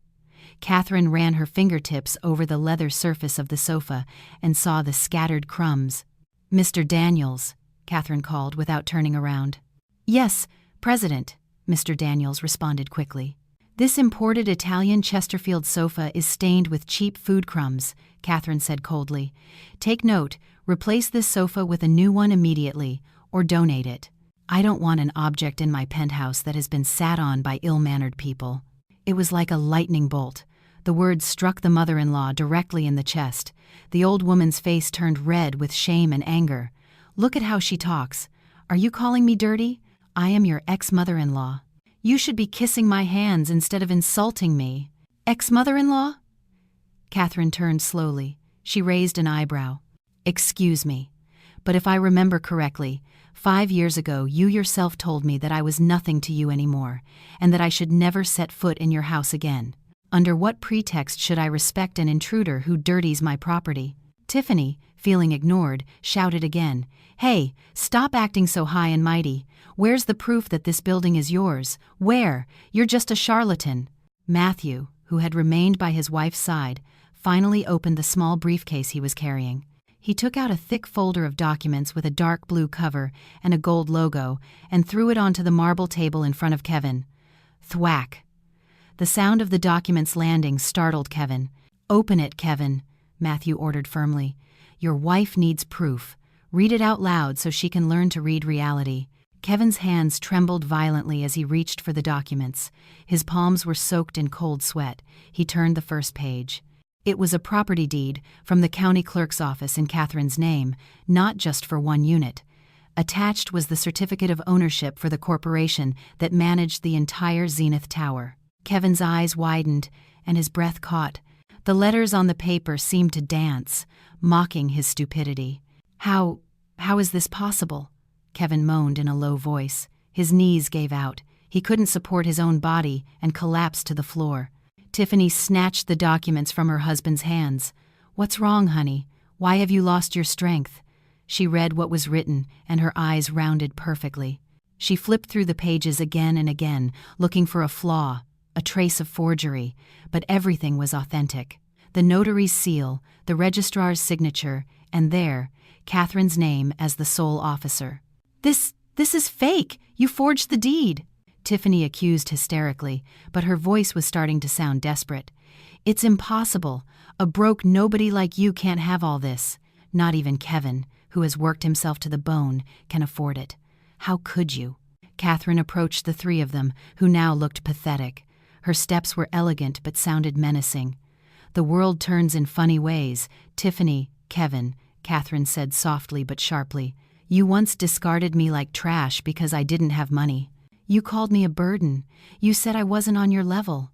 Catherine ran her fingertips over the leather surface of the sofa and saw the scattered crumbs. "Mr. Daniels," Catherine called without turning around. "Yes, President," Mr. Daniels responded quickly. "This imported Italian Chesterfield sofa is stained with cheap food crumbs," Catherine said coldly. "Take note, replace this sofa with a new one immediately, or donate it. I don't want an object in my penthouse that has been sat on by ill-mannered people." It was like a lightning bolt. The words struck the mother-in-law directly in the chest. The old woman's face turned red with shame and anger. "Look at how she talks. Are you calling me dirty? I am your ex-mother-in-law. You should be kissing my hands instead of insulting me." "Ex-mother-in-law?" Catherine turned slowly. She raised an eyebrow. "Excuse me, but if I remember correctly, 5 years ago you yourself told me that I was nothing to you anymore, and that I should never set foot in your house again. Under what pretext should I respect an intruder who dirties my property?" Tiffany, feeling ignored, shouted again. "Hey, stop acting so high and mighty. Where's the proof that this building is yours? Where? You're just a charlatan." Matthew, who had remained by his wife's side, finally opened the small briefcase he was carrying. He took out a thick folder of documents with a dark blue cover and a gold logo and threw it onto the marble table in front of Kevin. Thwack! The sound of the documents landing startled Kevin. "Open it, Kevin," Matthew ordered firmly. "Your wife needs proof. Read it out loud so she can learn to read reality." Kevin's hands trembled violently as he reached for the documents. His palms were soaked in cold sweat. He turned the first page. It was a property deed from the county clerk's office in Catherine's name, not just for one unit. Attached was the certificate of ownership for the corporation that managed the entire Zenith Tower. Kevin's eyes widened, and his breath caught. The letters on the paper seemed to dance, mocking his stupidity. How is this possible? Kevin moaned in a low voice. His knees gave out. He couldn't support his own body and collapsed to the floor. Tiffany snatched the documents from her husband's hands. "What's wrong, honey? Why have you lost your strength?" She read what was written, and her eyes rounded perfectly. She flipped through the pages again and again, looking for a flaw, a trace of forgery, but everything was authentic. The notary's seal, the registrar's signature, and there, Catherine's name as the sole officer. This is fake! You forged the deed!" Tiffany accused hysterically, but her voice was starting to sound desperate. "It's impossible. A broke nobody like you can't have all this. Not even Kevin, who has worked himself to the bone, can afford it. How could you?" Catherine approached the three of them, who now looked pathetic. Her steps were elegant but sounded menacing. "The world turns in funny ways. Tiffany, Kevin," Catherine said softly but sharply. "You once discarded me like trash because I didn't have money. You called me a burden. You said I wasn't on your level."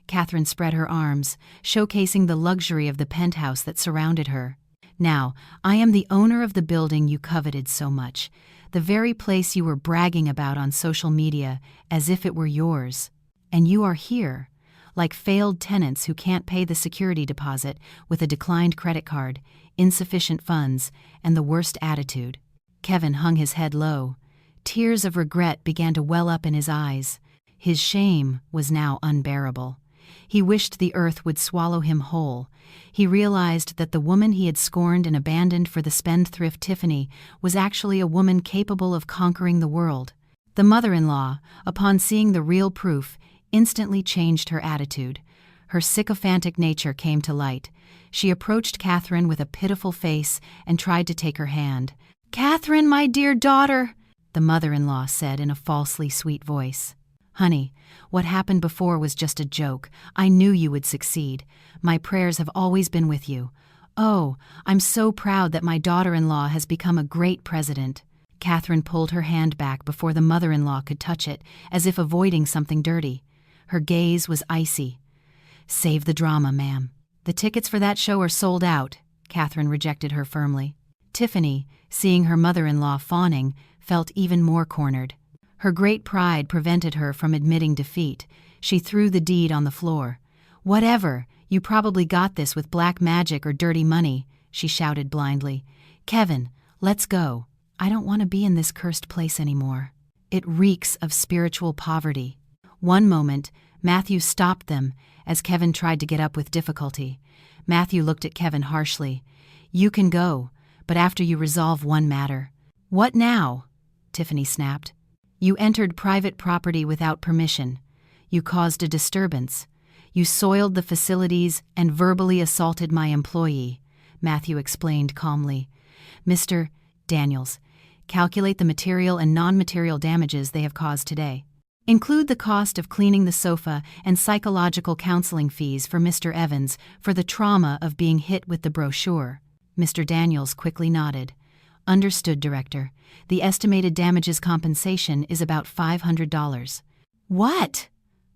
Catherine spread her arms, showcasing the luxury of the penthouse that surrounded her. "Now, I am the owner of the building you coveted so much, the very place you were bragging about on social media as if it were yours. And you are here, like failed tenants who can't pay the security deposit with a declined credit card, insufficient funds, and the worst attitude." Kevin hung his head low. Tears of regret began to well up in his eyes. His shame was now unbearable. He wished the earth would swallow him whole. He realized that the woman he had scorned and abandoned for the spendthrift Tiffany was actually a woman capable of conquering the world. The mother-in-law, upon seeing the real proof, instantly changed her attitude. Her sycophantic nature came to light. She approached Catherine with a pitiful face and tried to take her hand. "Catherine, my dear daughter," the mother-in-law said in a falsely sweet voice. "Honey, what happened before was just a joke. I knew you would succeed. My prayers have always been with you. Oh, I'm so proud that my daughter-in-law has become a great president." Catherine pulled her hand back before the mother-in-law could touch it, as if avoiding something dirty. Her gaze was icy. "Save the drama, ma'am. The tickets for that show are sold out," Catherine rejected her firmly. Tiffany, seeing her mother-in-law fawning, felt even more cornered. Her great pride prevented her from admitting defeat. She threw the deed on the floor. "Whatever, you probably got this with black magic or dirty money," she shouted blindly. "Kevin, let's go. I don't want to be in this cursed place anymore. It reeks of spiritual poverty." One moment, Matthew stopped them as Kevin tried to get up with difficulty. Matthew looked at Kevin harshly. "You can go, but after you resolve one matter." "What now?" Tiffany snapped. "You entered private property without permission. You caused a disturbance. You soiled the facilities and verbally assaulted my employee," Matthew explained calmly. "Mr. Daniels, calculate the material and non-material damages they have caused today. Include the cost of cleaning the sofa and psychological counseling fees for Mr. Evans for the trauma of being hit with the brochure." Mr. Daniels quickly nodded. "Understood, Director. The estimated damages compensation is about $500. "What?"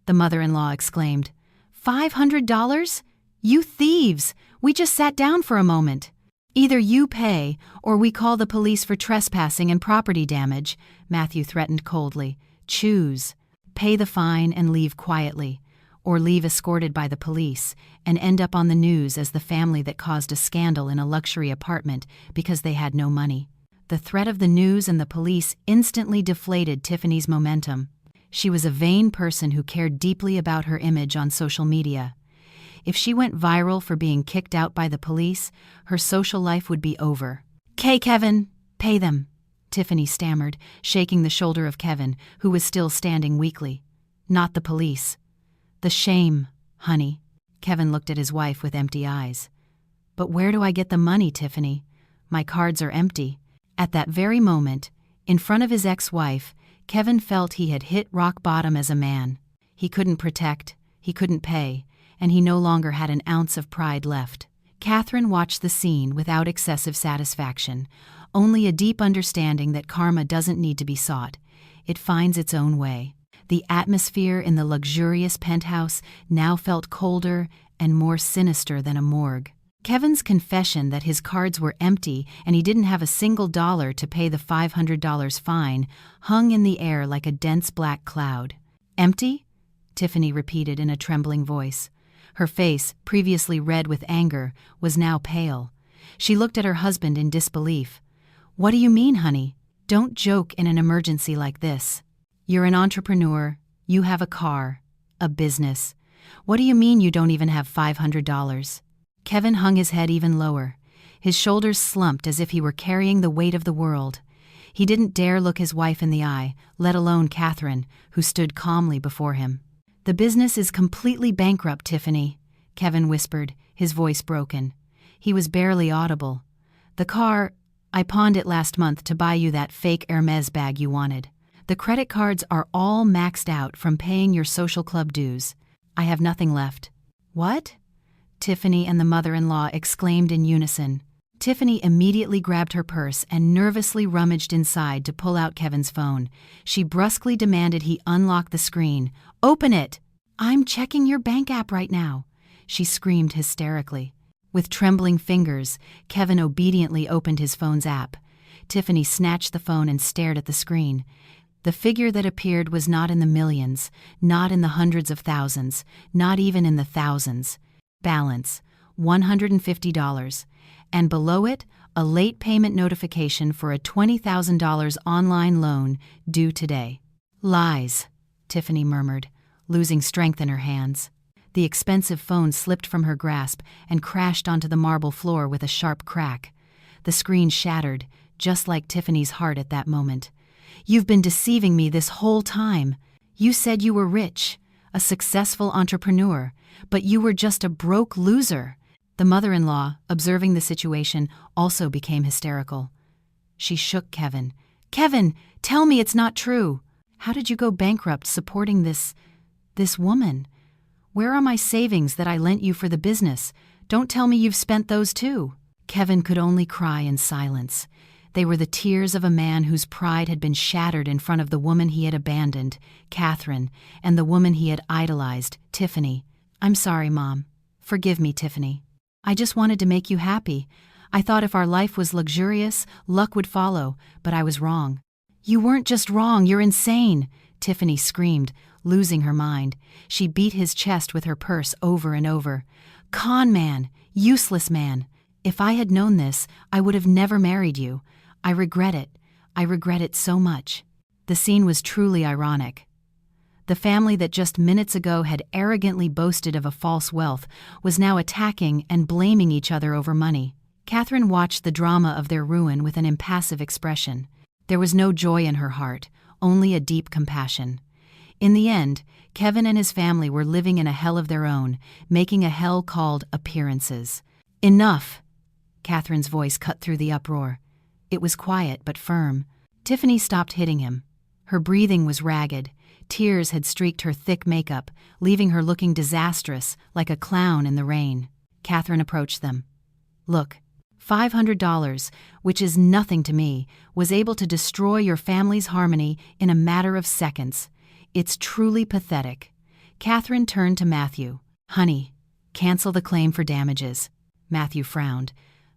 the mother-in-law exclaimed. $500? You thieves! We just sat down for a moment. Either you pay, or we call the police for trespassing and property damage," Matthew threatened coldly. "Choose. Pay the fine and leave quietly, or leave escorted by the police and end up on the news as the family that caused a scandal in a luxury apartment because they had no money." The threat of the news and the police instantly deflated Tiffany's momentum. She was a vain person who cared deeply about her image on social media. If she went viral for being kicked out by the police, her social life would be over. "'Kay, Kevin, pay them," Tiffany stammered, shaking the shoulder of Kevin, who was still standing weakly. "Not the police. The shame, honey." Kevin looked at his wife with empty eyes. "But where do I get the money, Tiffany? My cards are empty." At that very moment, In front of his ex-wife, Kevin felt he had hit rock bottom as a man. He couldn't protect, he couldn't pay, and he no longer had an ounce of pride left. Catherine watched the scene without excessive satisfaction, only a deep understanding that karma doesn't need to be sought. It finds its own way. The atmosphere in the luxurious penthouse now felt colder and more sinister than a morgue. Kevin's confession that his cards were empty and he didn't have a single dollar to pay the $500 fine hung in the air like a dense black cloud. "Empty?" Tiffany repeated in a trembling voice. Her face, previously red with anger, was now pale. She looked at her husband in disbelief. "What do you mean, honey? Don't joke in an emergency like this. You're an entrepreneur, you have a car, a business. What do you mean you don't even have $500? Kevin hung his head even lower. His shoulders slumped as if he were carrying the weight of the world. He didn't dare look his wife in the eye, let alone Catherine, who stood calmly before him. "The business is completely bankrupt, Tiffany," Kevin whispered, his voice broken. He was barely audible. "The car, I pawned it last month to buy you that fake Hermes bag you wanted. The credit cards are all maxed out from paying your social club dues. I have nothing left." "What?" Tiffany and the mother-in-law exclaimed in unison. Tiffany immediately grabbed her purse and nervously rummaged inside to pull out Kevin's phone. She brusquely demanded he unlock the screen. "Open it!" "I'm checking your bank app right now," she screamed hysterically. With trembling fingers, Kevin obediently opened his phone's app. Tiffany snatched the phone and stared at the screen. The figure that appeared was not in the millions, not in the hundreds of thousands, not even in the thousands. Balance, $150, and below it, a late payment notification for a $20,000 online loan due today. "Lies," Tiffany murmured, losing strength in her hands. The expensive phone slipped from her grasp and crashed onto the marble floor with a sharp crack. The screen shattered, just like Tiffany's heart at that moment. "You've been deceiving me this whole time. You said you were rich, a successful entrepreneur, but you were just a broke loser." The mother-in-law, observing the situation, also became hysterical. She shook Kevin. "Kevin, tell me it's not true. How did you go bankrupt supporting this woman? Where are my savings that I lent you for the business? Don't tell me you've spent those too." Kevin could only cry in silence. They were the tears of a man whose pride had been shattered in front of the woman he had abandoned, Catherine, and the woman he had idolized, Tiffany. "I'm sorry, Mom. Forgive me, Tiffany. I just wanted to make you happy. I thought if our life was luxurious, luck would follow, but I was wrong." "You weren't just wrong, you're insane," Tiffany screamed, losing her mind. She beat his chest with her purse over and over. "Con man, useless man. If I had known this, I would have never married you. I regret it. I regret it so much." The scene was truly ironic. The family that just minutes ago had arrogantly boasted of a false wealth was now attacking and blaming each other over money. Catherine watched the drama of their ruin with an impassive expression. There was no joy in her heart, only a deep compassion. In the end, Kevin and his family were living in a hell of their own, making a hell called appearances. "Enough!" Catherine's voice cut through the uproar. It was quiet but firm. Tiffany stopped hitting him. Her breathing was ragged. Tears had streaked her thick makeup, leaving her looking disastrous, like a clown in the rain. Catherine approached them. "Look, $500, which is nothing to me, was able to destroy your family's harmony in a matter of seconds. It's truly pathetic." Catherine turned to Matthew. "Honey, cancel the claim for damages." Matthew frowned.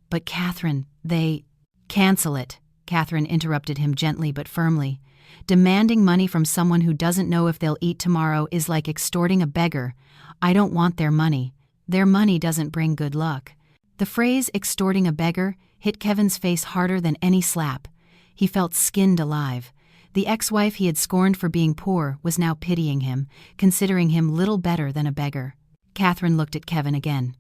"But Catherine, they—" "Cancel it," Catherine interrupted him gently but firmly. "Demanding money from someone who doesn't know if they'll eat tomorrow is like extorting a beggar. I don't want their money. Their money doesn't bring good luck." The phrase extorting a beggar hit Kevin's face harder than any slap. He felt skinned alive. The ex-wife he had scorned for being poor was now pitying him, considering him little better than a beggar. Catherine looked at Kevin again.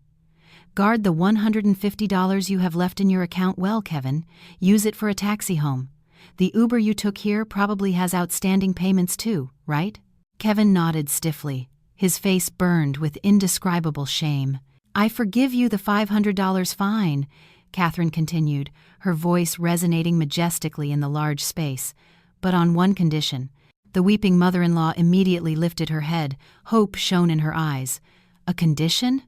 "Guard the $150 you have left in your account well, Kevin. Use it for a taxi home. The Uber you took here probably has outstanding payments too, right?" Kevin nodded stiffly. His face burned with indescribable shame. "I forgive you the $500 fine," Catherine continued, her voice resonating majestically in the large space. "But on one condition." The weeping mother-in-law immediately lifted her head, hope shone in her eyes. "A condition?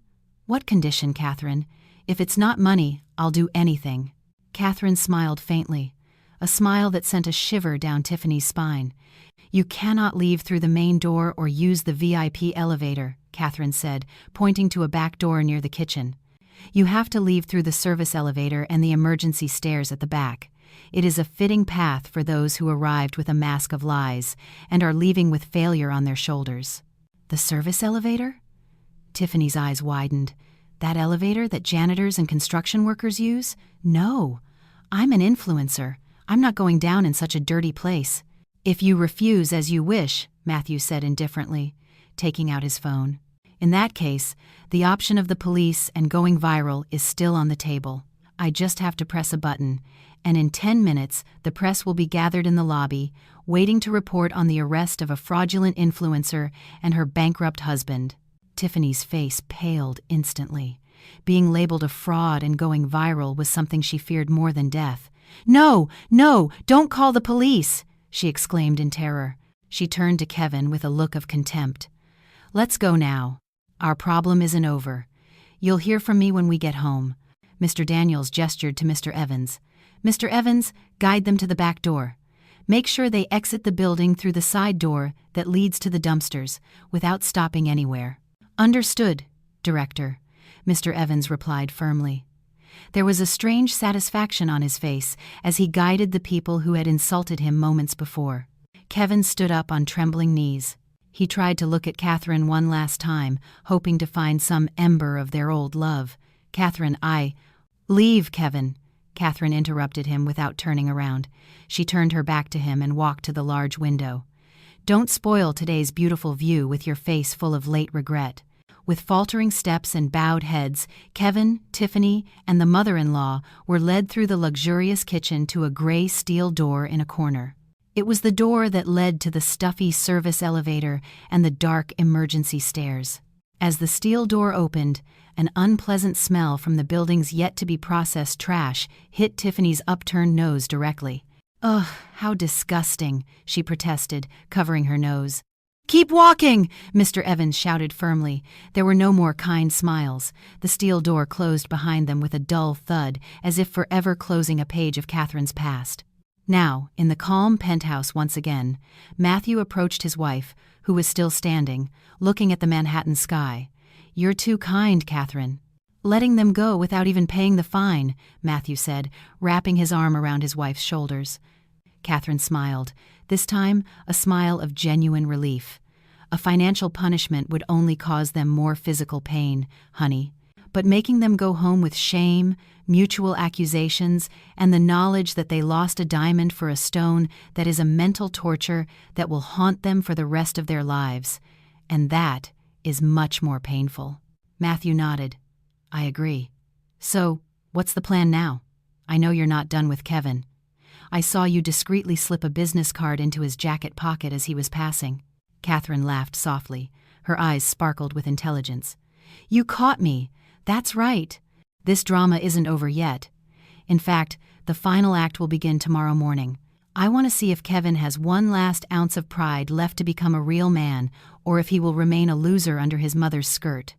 What condition, Catherine? If it's not money, I'll do anything." Catherine smiled faintly, a smile that sent a shiver down Tiffany's spine. "You cannot leave through the main door or use the VIP elevator," Catherine said, pointing to a back door near the kitchen. "You have to leave through the service elevator and the emergency stairs at the back. It is a fitting path for those who arrived with a mask of lies and are leaving with failure on their shoulders." "The service elevator?" Tiffany's eyes widened. "That elevator that janitors and construction workers use? No. I'm an influencer. I'm not going down in such a dirty place." "If you refuse as you wish," Matthew said indifferently, taking out his phone. "In that case, the option of the police and going viral is still on the table. I just have to press a button, and in 10 minutes the press will be gathered in the lobby, waiting to report on the arrest of a fraudulent influencer and her bankrupt husband." Tiffany's face paled instantly. Being labeled a fraud and going viral was something she feared more than death. "No, no, don't call the police!" she exclaimed in terror. She turned to Kevin with a look of contempt. "Let's go now. Our problem isn't over. You'll hear from me when we get home." Mr. Daniels gestured to Mr. Evans. "Mr. Evans, guide them to the back door. Make sure they exit the building through the side door that leads to the dumpsters, without stopping anywhere." "Understood, Director," Mr. Evans replied firmly. There was a strange satisfaction on his face as he guided the people who had insulted him moments before. Kevin stood up on trembling knees. He tried to look at Catherine one last time, hoping to find some ember of their old love. "Leave, Kevin," Catherine interrupted him without turning around. She turned her back to him and walked to the large window. "Don't spoil today's beautiful view with your face full of late regret." With faltering steps and bowed heads, Kevin, Tiffany, and the mother-in-law were led through the luxurious kitchen to a gray steel door in a corner. It was the door that led to the stuffy service elevator and the dark emergency stairs. As the steel door opened, an unpleasant smell from the building's yet-to-be-processed trash hit Tiffany's upturned nose directly. "Ugh, how disgusting," she protested, covering her nose. "Keep walking!" Mr. Evans shouted firmly. There were no more kind smiles. The steel door closed behind them with a dull thud, as if forever closing a page of Catherine's past. Now, in the calm penthouse once again, Matthew approached his wife, who was still standing, looking at the Manhattan sky. "You're too kind, Catherine." "Letting them go without even paying the fine," Matthew said, wrapping his arm around his wife's shoulders. Catherine smiled, this time a smile of genuine relief. "A financial punishment would only cause them more physical pain, honey. But making them go home with shame, mutual accusations, and the knowledge that they lost a diamond for a stone, that is a mental torture that will haunt them for the rest of their lives. And that is much more painful." Matthew nodded. "I agree. So, what's the plan now? I know you're not done with Kevin. I saw you discreetly slip a business card into his jacket pocket as he was passing." Catherine laughed softly. Her eyes sparkled with intelligence. "You caught me. That's right. This drama isn't over yet. In fact, the final act will begin tomorrow morning. I want to see if Kevin has one last ounce of pride left to become a real man, or if he will remain a loser under his mother's skirt."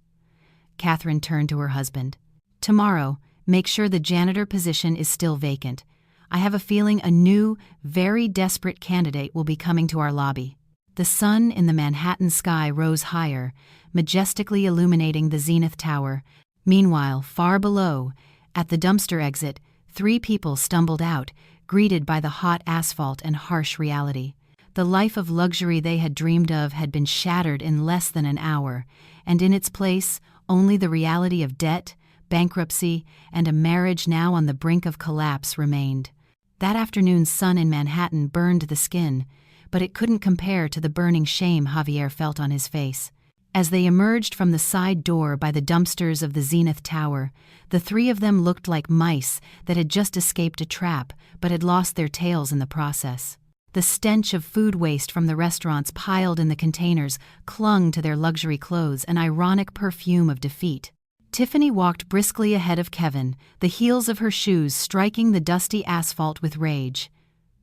Catherine turned to her husband. "Tomorrow, make sure the janitor position is still vacant. I have a feeling a new, very desperate candidate will be coming to our lobby." The sun in the Manhattan sky rose higher, majestically illuminating the Zenith Tower. Meanwhile, far below, at the dumpster exit, 3 people stumbled out, greeted by the hot asphalt and harsh reality. The life of luxury they had dreamed of had been shattered in less than an hour, and in its place, only the reality of debt, bankruptcy, and a marriage now on the brink of collapse remained. That afternoon's sun in Manhattan burned the skin, but it couldn't compare to the burning shame Javier felt on his face. As they emerged from the side door by the dumpsters of the Zenith Tower, the 3 of them looked like mice that had just escaped a trap but had lost their tails in the process. The stench of food waste from the restaurants piled in the containers clung to their luxury clothes, an ironic perfume of defeat. Tiffany walked briskly ahead of Kevin, the heels of her shoes striking the dusty asphalt with rage.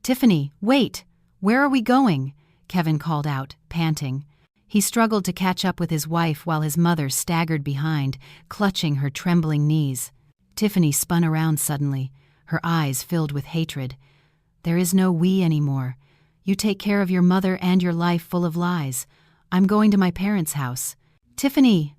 "Tiffany, wait! Where are we going?" Kevin called out, panting. He struggled to catch up with his wife while his mother staggered behind, clutching her trembling knees. Tiffany spun around suddenly, her eyes filled with hatred. "There is no we anymore. You take care of your mother and your life full of lies. I'm going to my parents' house." "Tiffany,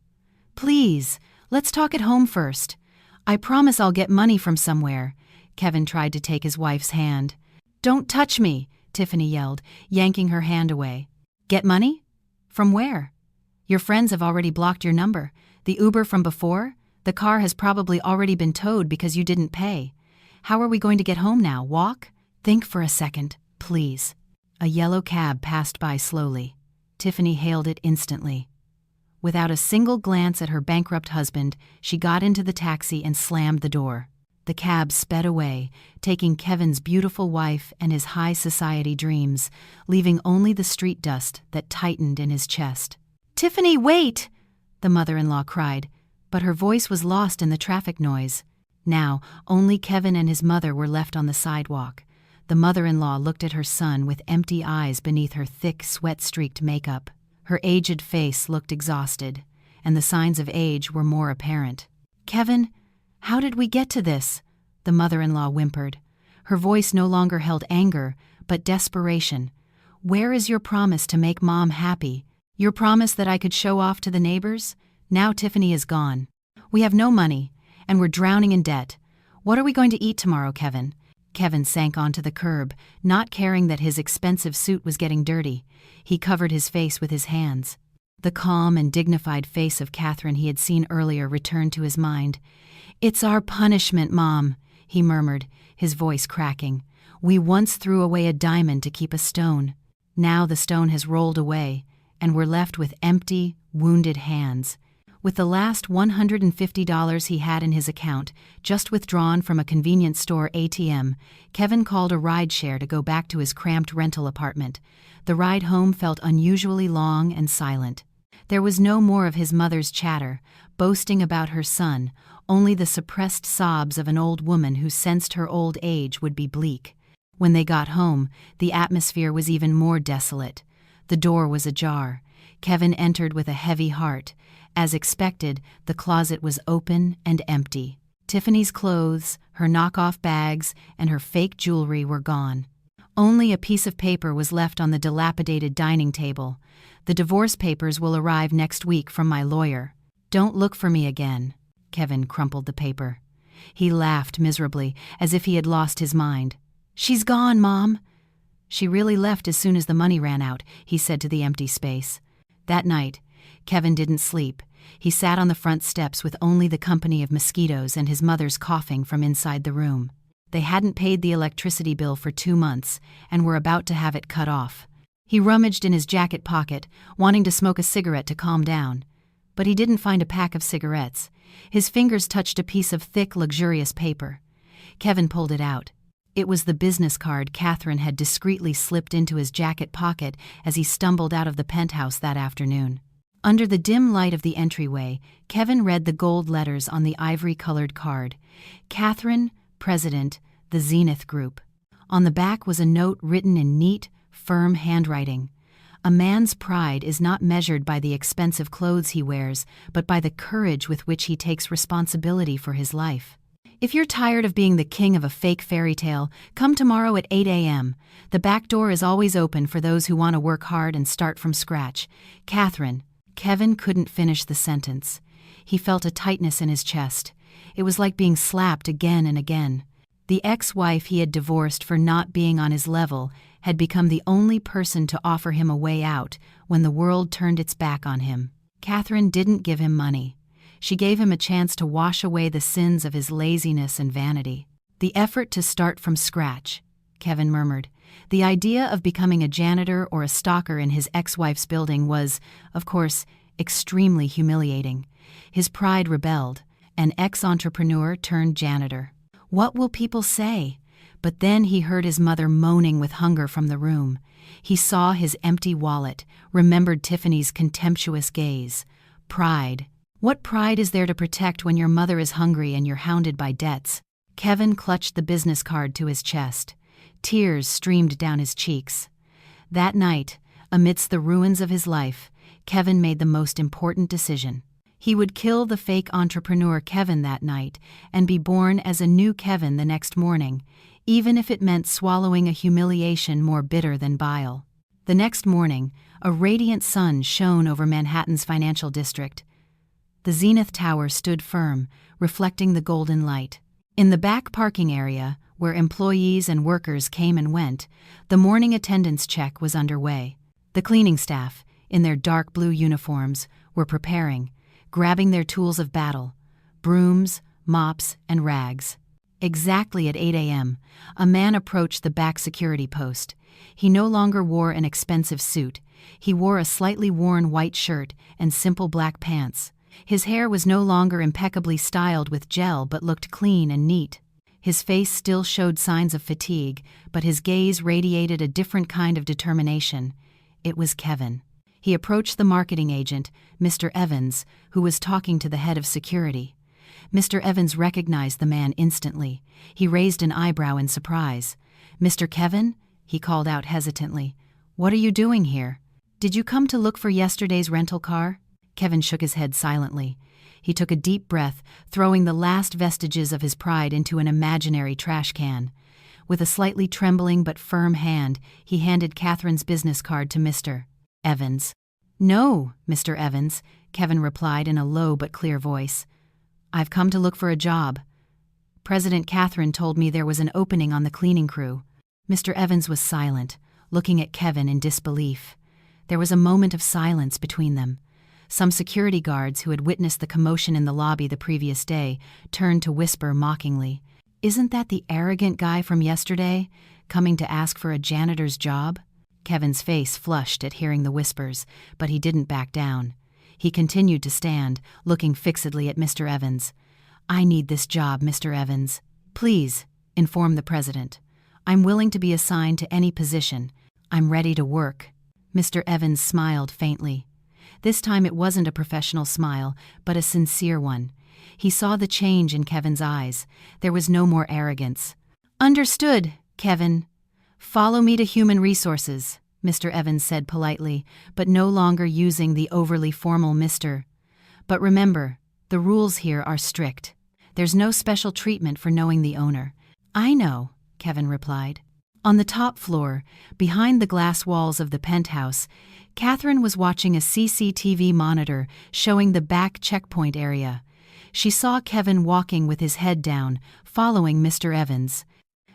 please, let's talk at home first. I promise I'll get money from somewhere." Kevin tried to take his wife's hand. "Don't touch me," Tiffany yelled, yanking her hand away. "Get money? From where? Your friends have already blocked your number. The Uber from before? The car has probably already been towed because you didn't pay. How are we going to get home now? Walk? Think for a second, please." A yellow cab passed by slowly. Tiffany hailed it instantly. Without a single glance at her bankrupt husband, she got into the taxi and slammed the door. The cab sped away, taking Kevin's beautiful wife and his high society dreams, leaving only the street dust that tightened in his chest. "Tiffany, wait!" the mother-in-law cried, but her voice was lost in the traffic noise. Now, only Kevin and his mother were left on the sidewalk. The mother-in-law looked at her son with empty eyes beneath her thick, sweat-streaked makeup. Her aged face looked exhausted, and the signs of age were more apparent. "Kevin, how did we get to this?" the mother-in-law whimpered. Her voice no longer held anger, but desperation. "Where is your promise to make Mom happy? Your promise that I could show off to the neighbors? Now Tiffany is gone. We have no money, and we're drowning in debt. What are we going to eat tomorrow, Kevin?" Kevin sank onto the curb, not caring that his expensive suit was getting dirty. He covered his face with his hands. The calm and dignified face of Catherine he had seen earlier returned to his mind. "It's our punishment, Mom," he murmured, his voice cracking. "We once threw away a diamond to keep a stone. Now the stone has rolled away, and we're left with empty, wounded hands." With the last $150 he had in his account, just withdrawn from a convenience store ATM, Kevin called a rideshare to go back to his cramped rental apartment. The ride home felt unusually long and silent. There was no more of his mother's chatter, boasting about her son, only the suppressed sobs of an old woman who sensed her old age would be bleak. When they got home, the atmosphere was even more desolate. The door was ajar. Kevin entered with a heavy heart. As expected, the closet was open and empty. Tiffany's clothes, her knockoff bags, and her fake jewelry were gone. Only a piece of paper was left on the dilapidated dining table. "The divorce papers will arrive next week from my lawyer. Don't look for me again." Kevin crumpled the paper. He laughed miserably, as if he had lost his mind. "She's gone, Mom." "She really left as soon as the money ran out," he said to the empty space. That night, Kevin didn't sleep. He sat on the front steps with only the company of mosquitoes and his mother's coughing from inside the room. They hadn't paid the electricity bill for 2 months and were about to have it cut off. He rummaged in his jacket pocket, wanting to smoke a cigarette to calm down. But he didn't find a pack of cigarettes. His fingers touched a piece of thick, luxurious paper. Kevin pulled it out. It was the business card Catherine had discreetly slipped into his jacket pocket as he stumbled out of the penthouse that afternoon. Under the dim light of the entryway, Kevin read the gold letters on the ivory-colored card. Catherine, President, the Zenith Group. On the back was a note written in neat, firm handwriting. "A man's pride is not measured by the expensive clothes he wears, but by the courage with which he takes responsibility for his life. If you're tired of being the king of a fake fairy tale, come tomorrow at 8 a.m. The back door is always open for those who want to work hard and start from scratch. Catherine." Kevin couldn't finish the sentence. He felt a tightness in his chest. It was like being slapped again and again. The ex-wife he had divorced for not being on his level had become the only person to offer him a way out when the world turned its back on him. Catherine didn't give him money. She gave him a chance to wash away the sins of his laziness and vanity. "The effort to start from scratch," Kevin murmured. The idea of becoming a janitor or a stalker in his ex-wife's building was, of course, extremely humiliating. His pride rebelled. An ex-entrepreneur turned janitor. What will people say? But then he heard his mother moaning with hunger from the room. He saw his empty wallet, remembered Tiffany's contemptuous gaze. Pride. What pride is there to protect when your mother is hungry and you're hounded by debts? Kevin clutched the business card to his chest. Tears streamed down his cheeks. That night, amidst the ruins of his life, Kevin made the most important decision. He would kill the fake entrepreneur Kevin that night and be born as a new Kevin the next morning, even if it meant swallowing a humiliation more bitter than bile. The next morning, a radiant sun shone over Manhattan's financial district. The Zenith Tower stood firm, reflecting the golden light. In the back parking area, where employees and workers came and went, the morning attendance check was underway. The cleaning staff, in their dark blue uniforms, were preparing, grabbing their tools of battle: brooms, mops, and rags. Exactly at 8 a.m., a man approached the back security post. He no longer wore an expensive suit. He wore a slightly worn white shirt and simple black pants. His hair was no longer impeccably styled with gel but looked clean and neat. His face still showed signs of fatigue, but his gaze radiated a different kind of determination. It was Kevin. He approached the marketing agent, Mr. Evans, who was talking to the head of security. Mr. Evans recognized the man instantly. He raised an eyebrow in surprise. "Mr. Kevin?" he called out hesitantly. "What are you doing here? Did you come to look for yesterday's rental car?" Kevin shook his head silently. He took a deep breath, throwing the last vestiges of his pride into an imaginary trash can. With a slightly trembling but firm hand, he handed Catherine's business card to Mr. Evans. "No, Mr. Evans," Kevin replied in a low but clear voice. "I've come to look for a job. President Catherine told me there was an opening on the cleaning crew." Mr. Evans was silent, looking at Kevin in disbelief. There was a moment of silence between them. Some security guards who had witnessed the commotion in the lobby the previous day turned to whisper mockingly, "Isn't that the arrogant guy from yesterday, coming to ask for a janitor's job?" Kevin's face flushed at hearing the whispers, but he didn't back down. He continued to stand, looking fixedly at Mr. Evans. "I need this job, Mr. Evans. Please," informed the president. "I'm willing to be assigned to any position. I'm ready to work." Mr. Evans smiled faintly. This time it wasn't a professional smile, but a sincere one. He saw the change in Kevin's eyes. There was no more arrogance. "Understood, Kevin. Follow me to Human Resources," Mr. Evans said politely, but no longer using the overly formal Mr. "But remember, the rules here are strict. There's no special treatment for knowing the owner." "I know," Kevin replied. On the top floor, behind the glass walls of the penthouse, Catherine was watching a CCTV monitor showing the back checkpoint area. She saw Kevin walking with his head down, following Mr. Evans.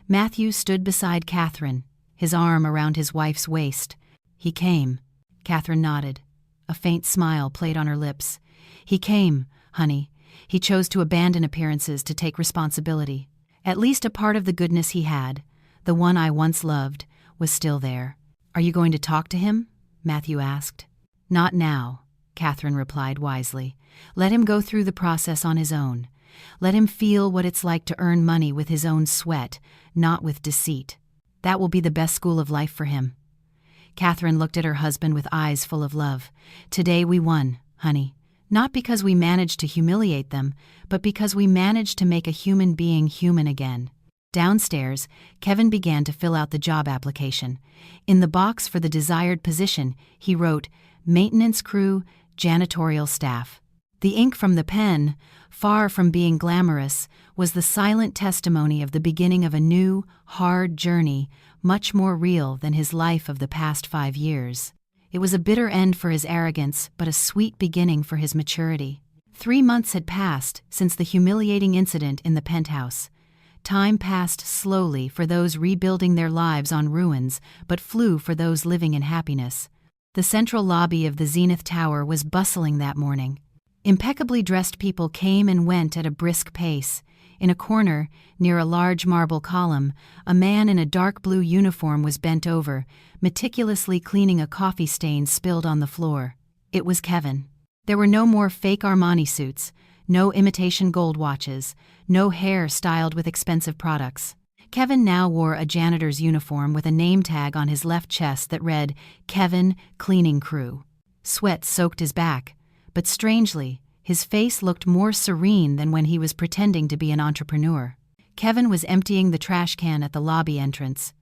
Matthew stood beside Catherine, his arm around his wife's waist. "He came." Catherine nodded. A faint smile played on her lips. "He came, honey. He chose to abandon appearances to take responsibility. At least a part of the goodness he had, the one I once loved, was still there." "Are you going to talk to him?" Matthew asked. "Not now," Catherine replied wisely. "Let him go through the process on his own. Let him feel what it's like to earn money with his own sweat, not with deceit. That will be the best school of life for him." Catherine looked at her husband with eyes full of love. "Today we won, honey. Not because we managed to humiliate them, but because we managed to make a human being human again." Downstairs, Kevin began to fill out the job application. In the box for the desired position, he wrote, "Maintenance crew, janitorial staff." The ink from the pen, far from being glamorous, was the silent testimony of the beginning of a new, hard journey, much more real than his life of the past 5 years. It was a bitter end for his arrogance, but a sweet beginning for his maturity. 3 months had passed since the humiliating incident in the penthouse. Time passed slowly for those rebuilding their lives on ruins, but flew for those living in happiness. The central lobby of the Zenith Tower was bustling that morning. Impeccably dressed people came and went at a brisk pace. In a corner, near a large marble column, a man in a dark blue uniform was bent over, meticulously cleaning a coffee stain spilled on the floor. It was Kevin. There were no more fake Armani suits, no imitation gold watches, no hair styled with expensive products. Kevin now wore a janitor's uniform with a name tag on his left chest that read, "Kevin, Cleaning Crew." Sweat soaked his back, but strangely, His face looked more serene than when he was pretending to be an entrepreneur. Kevin was emptying the trash can at the lobby entrance.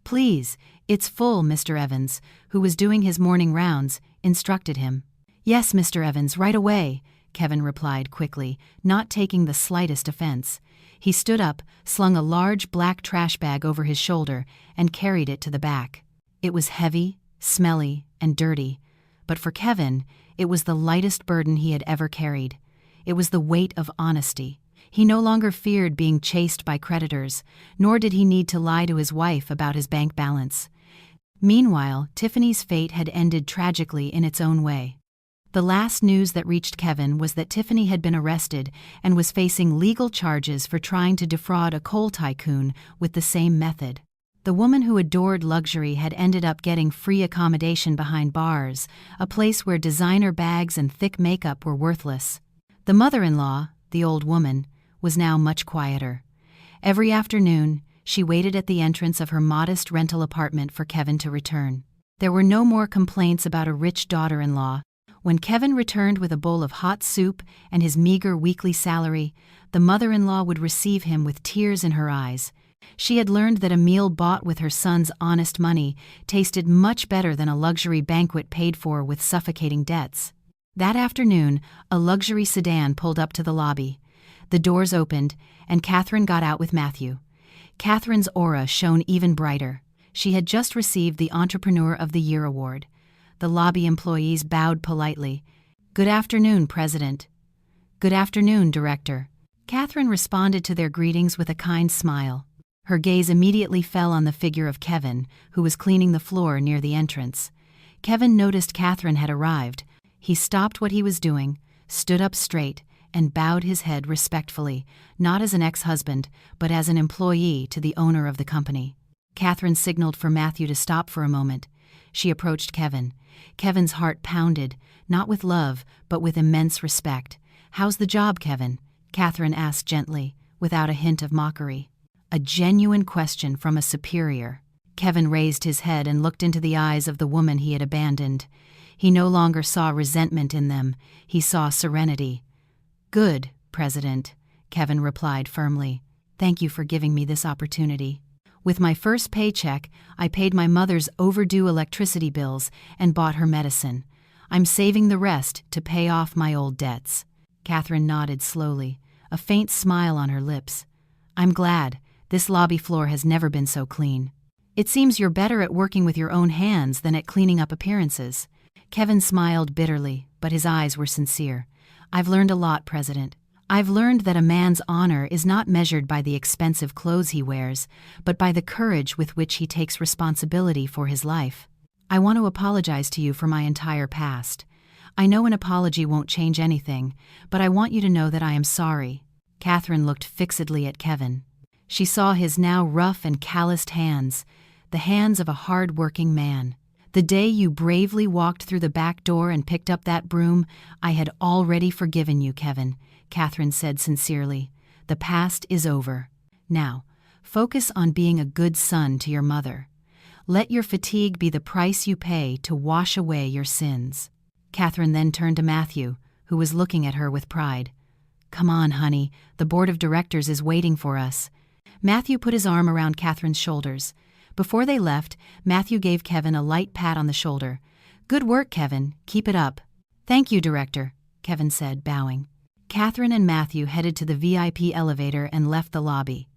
"Please, it's full," Mr. Evans, who was doing his morning rounds, instructed him. "Yes, Mr. Evans, right away," Kevin replied quickly, not taking the slightest offense. He stood up, slung a large black trash bag over his shoulder, and carried it to the back. It was heavy, smelly, and dirty, but for Kevin, it was the lightest burden he had ever carried. It was the weight of honesty. He no longer feared being chased by creditors, nor did he need to lie to his wife about his bank balance. Meanwhile, Tiffany's fate had ended tragically in its own way. The last news that reached Kevin was that Tiffany had been arrested and was facing legal charges for trying to defraud a coal tycoon with the same method. The woman who adored luxury had ended up getting free accommodation behind bars, a place where designer bags and thick makeup were worthless. The mother-in-law, the old woman, was now much quieter. Every afternoon, she waited at the entrance of her modest rental apartment for Kevin to return. There were no more complaints about a rich daughter-in-law. When Kevin returned with a bowl of hot soup and his meager weekly salary, the mother-in-law would receive him with tears in her eyes. She had learned that a meal bought with her son's honest money tasted much better than a luxury banquet paid for with suffocating debts. That afternoon, a luxury sedan pulled up to the lobby. The doors opened, and Catherine got out with Matthew. Catherine's aura shone even brighter. She had just received the Entrepreneur of the Year award. The lobby employees bowed politely. "Good afternoon, President." "Good afternoon, Director." Catherine responded to their greetings with a kind smile. Her gaze immediately fell on the figure of Kevin, who was cleaning the floor near the entrance. Kevin noticed Catherine had arrived. He stopped what he was doing, stood up straight, and bowed his head respectfully, not as an ex-husband, but as an employee to the owner of the company. Catherine signaled for Matthew to stop for a moment. She approached Kevin. Kevin's heart pounded, not with love, but with immense respect. "How's the job, Kevin?" Catherine asked gently, without a hint of mockery. A genuine question from a superior. Kevin raised his head and looked into the eyes of the woman he had abandoned. He no longer saw resentment in them. He saw serenity. "Good, President," Kevin replied firmly. "Thank you for giving me this opportunity. With my first paycheck, I paid my mother's overdue electricity bills and bought her medicine. I'm saving the rest to pay off my old debts." Catherine nodded slowly, a faint smile on her lips. "I'm glad. This lobby floor has never been so clean. It seems you're better at working with your own hands than at cleaning up appearances." Kevin smiled bitterly, but his eyes were sincere. "I've learned a lot, President. I've learned that a man's honor is not measured by the expensive clothes he wears, but by the courage with which he takes responsibility for his life. I want to apologize to you for my entire past. I know an apology won't change anything, but I want you to know that I am sorry." Catherine looked fixedly at Kevin. She saw his now rough and calloused hands, the hands of a hard-working man. "The day you bravely walked through the back door and picked up that broom, I had already forgiven you, Kevin," Catherine said sincerely. "The past is over. Now, focus on being a good son to your mother. Let your fatigue be the price you pay to wash away your sins." Catherine then turned to Matthew, who was looking at her with pride. "Come on, honey, the board of directors is waiting for us." Matthew put his arm around Catherine's shoulders. Before they left, Matthew gave Kevin a light pat on the shoulder. "Good work, Kevin. Keep it up." "Thank you, Director," Kevin said, bowing. Catherine and Matthew headed to the VIP elevator and left the lobby.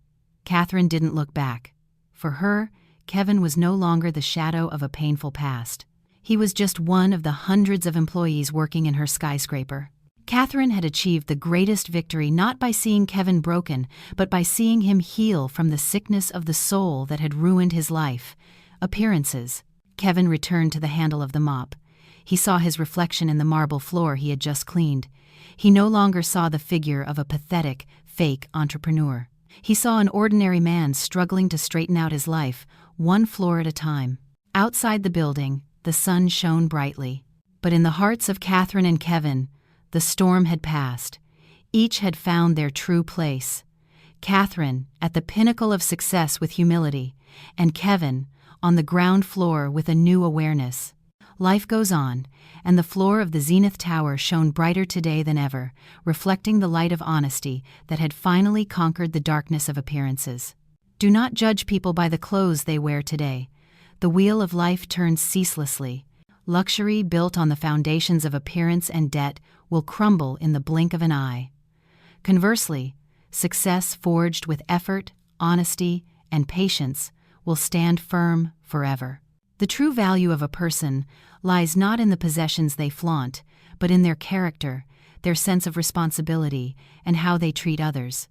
Catherine didn't look back. For her, Kevin was no longer the shadow of a painful past. He was just one of the hundreds of employees working in her skyscraper. Catherine had achieved the greatest victory not by seeing Kevin broken, but by seeing him heal from the sickness of the soul that had ruined his life. Appearances. Kevin returned to the handle of the mop. He saw his reflection in the marble floor he had just cleaned. He no longer saw the figure of a pathetic, fake entrepreneur. He saw an ordinary man struggling to straighten out his life, one floor at a time. Outside the building, the sun shone brightly. But in the hearts of Catherine and Kevin, the storm had passed. Each had found their true place. Catherine, at the pinnacle of success with humility, and Kevin, on the ground floor with a new awareness. Life goes on, and the floor of the Zenith Tower shone brighter today than ever, reflecting the light of honesty that had finally conquered the darkness of appearances. Do not judge people by the clothes they wear today. The wheel of life turns ceaselessly. Luxury built on the foundations of appearance and debt will crumble in the blink of an eye. Conversely, success forged with effort, honesty, and patience will stand firm forever. The true value of a person lies not in the possessions they flaunt, but in their character, their sense of responsibility, and how they treat others.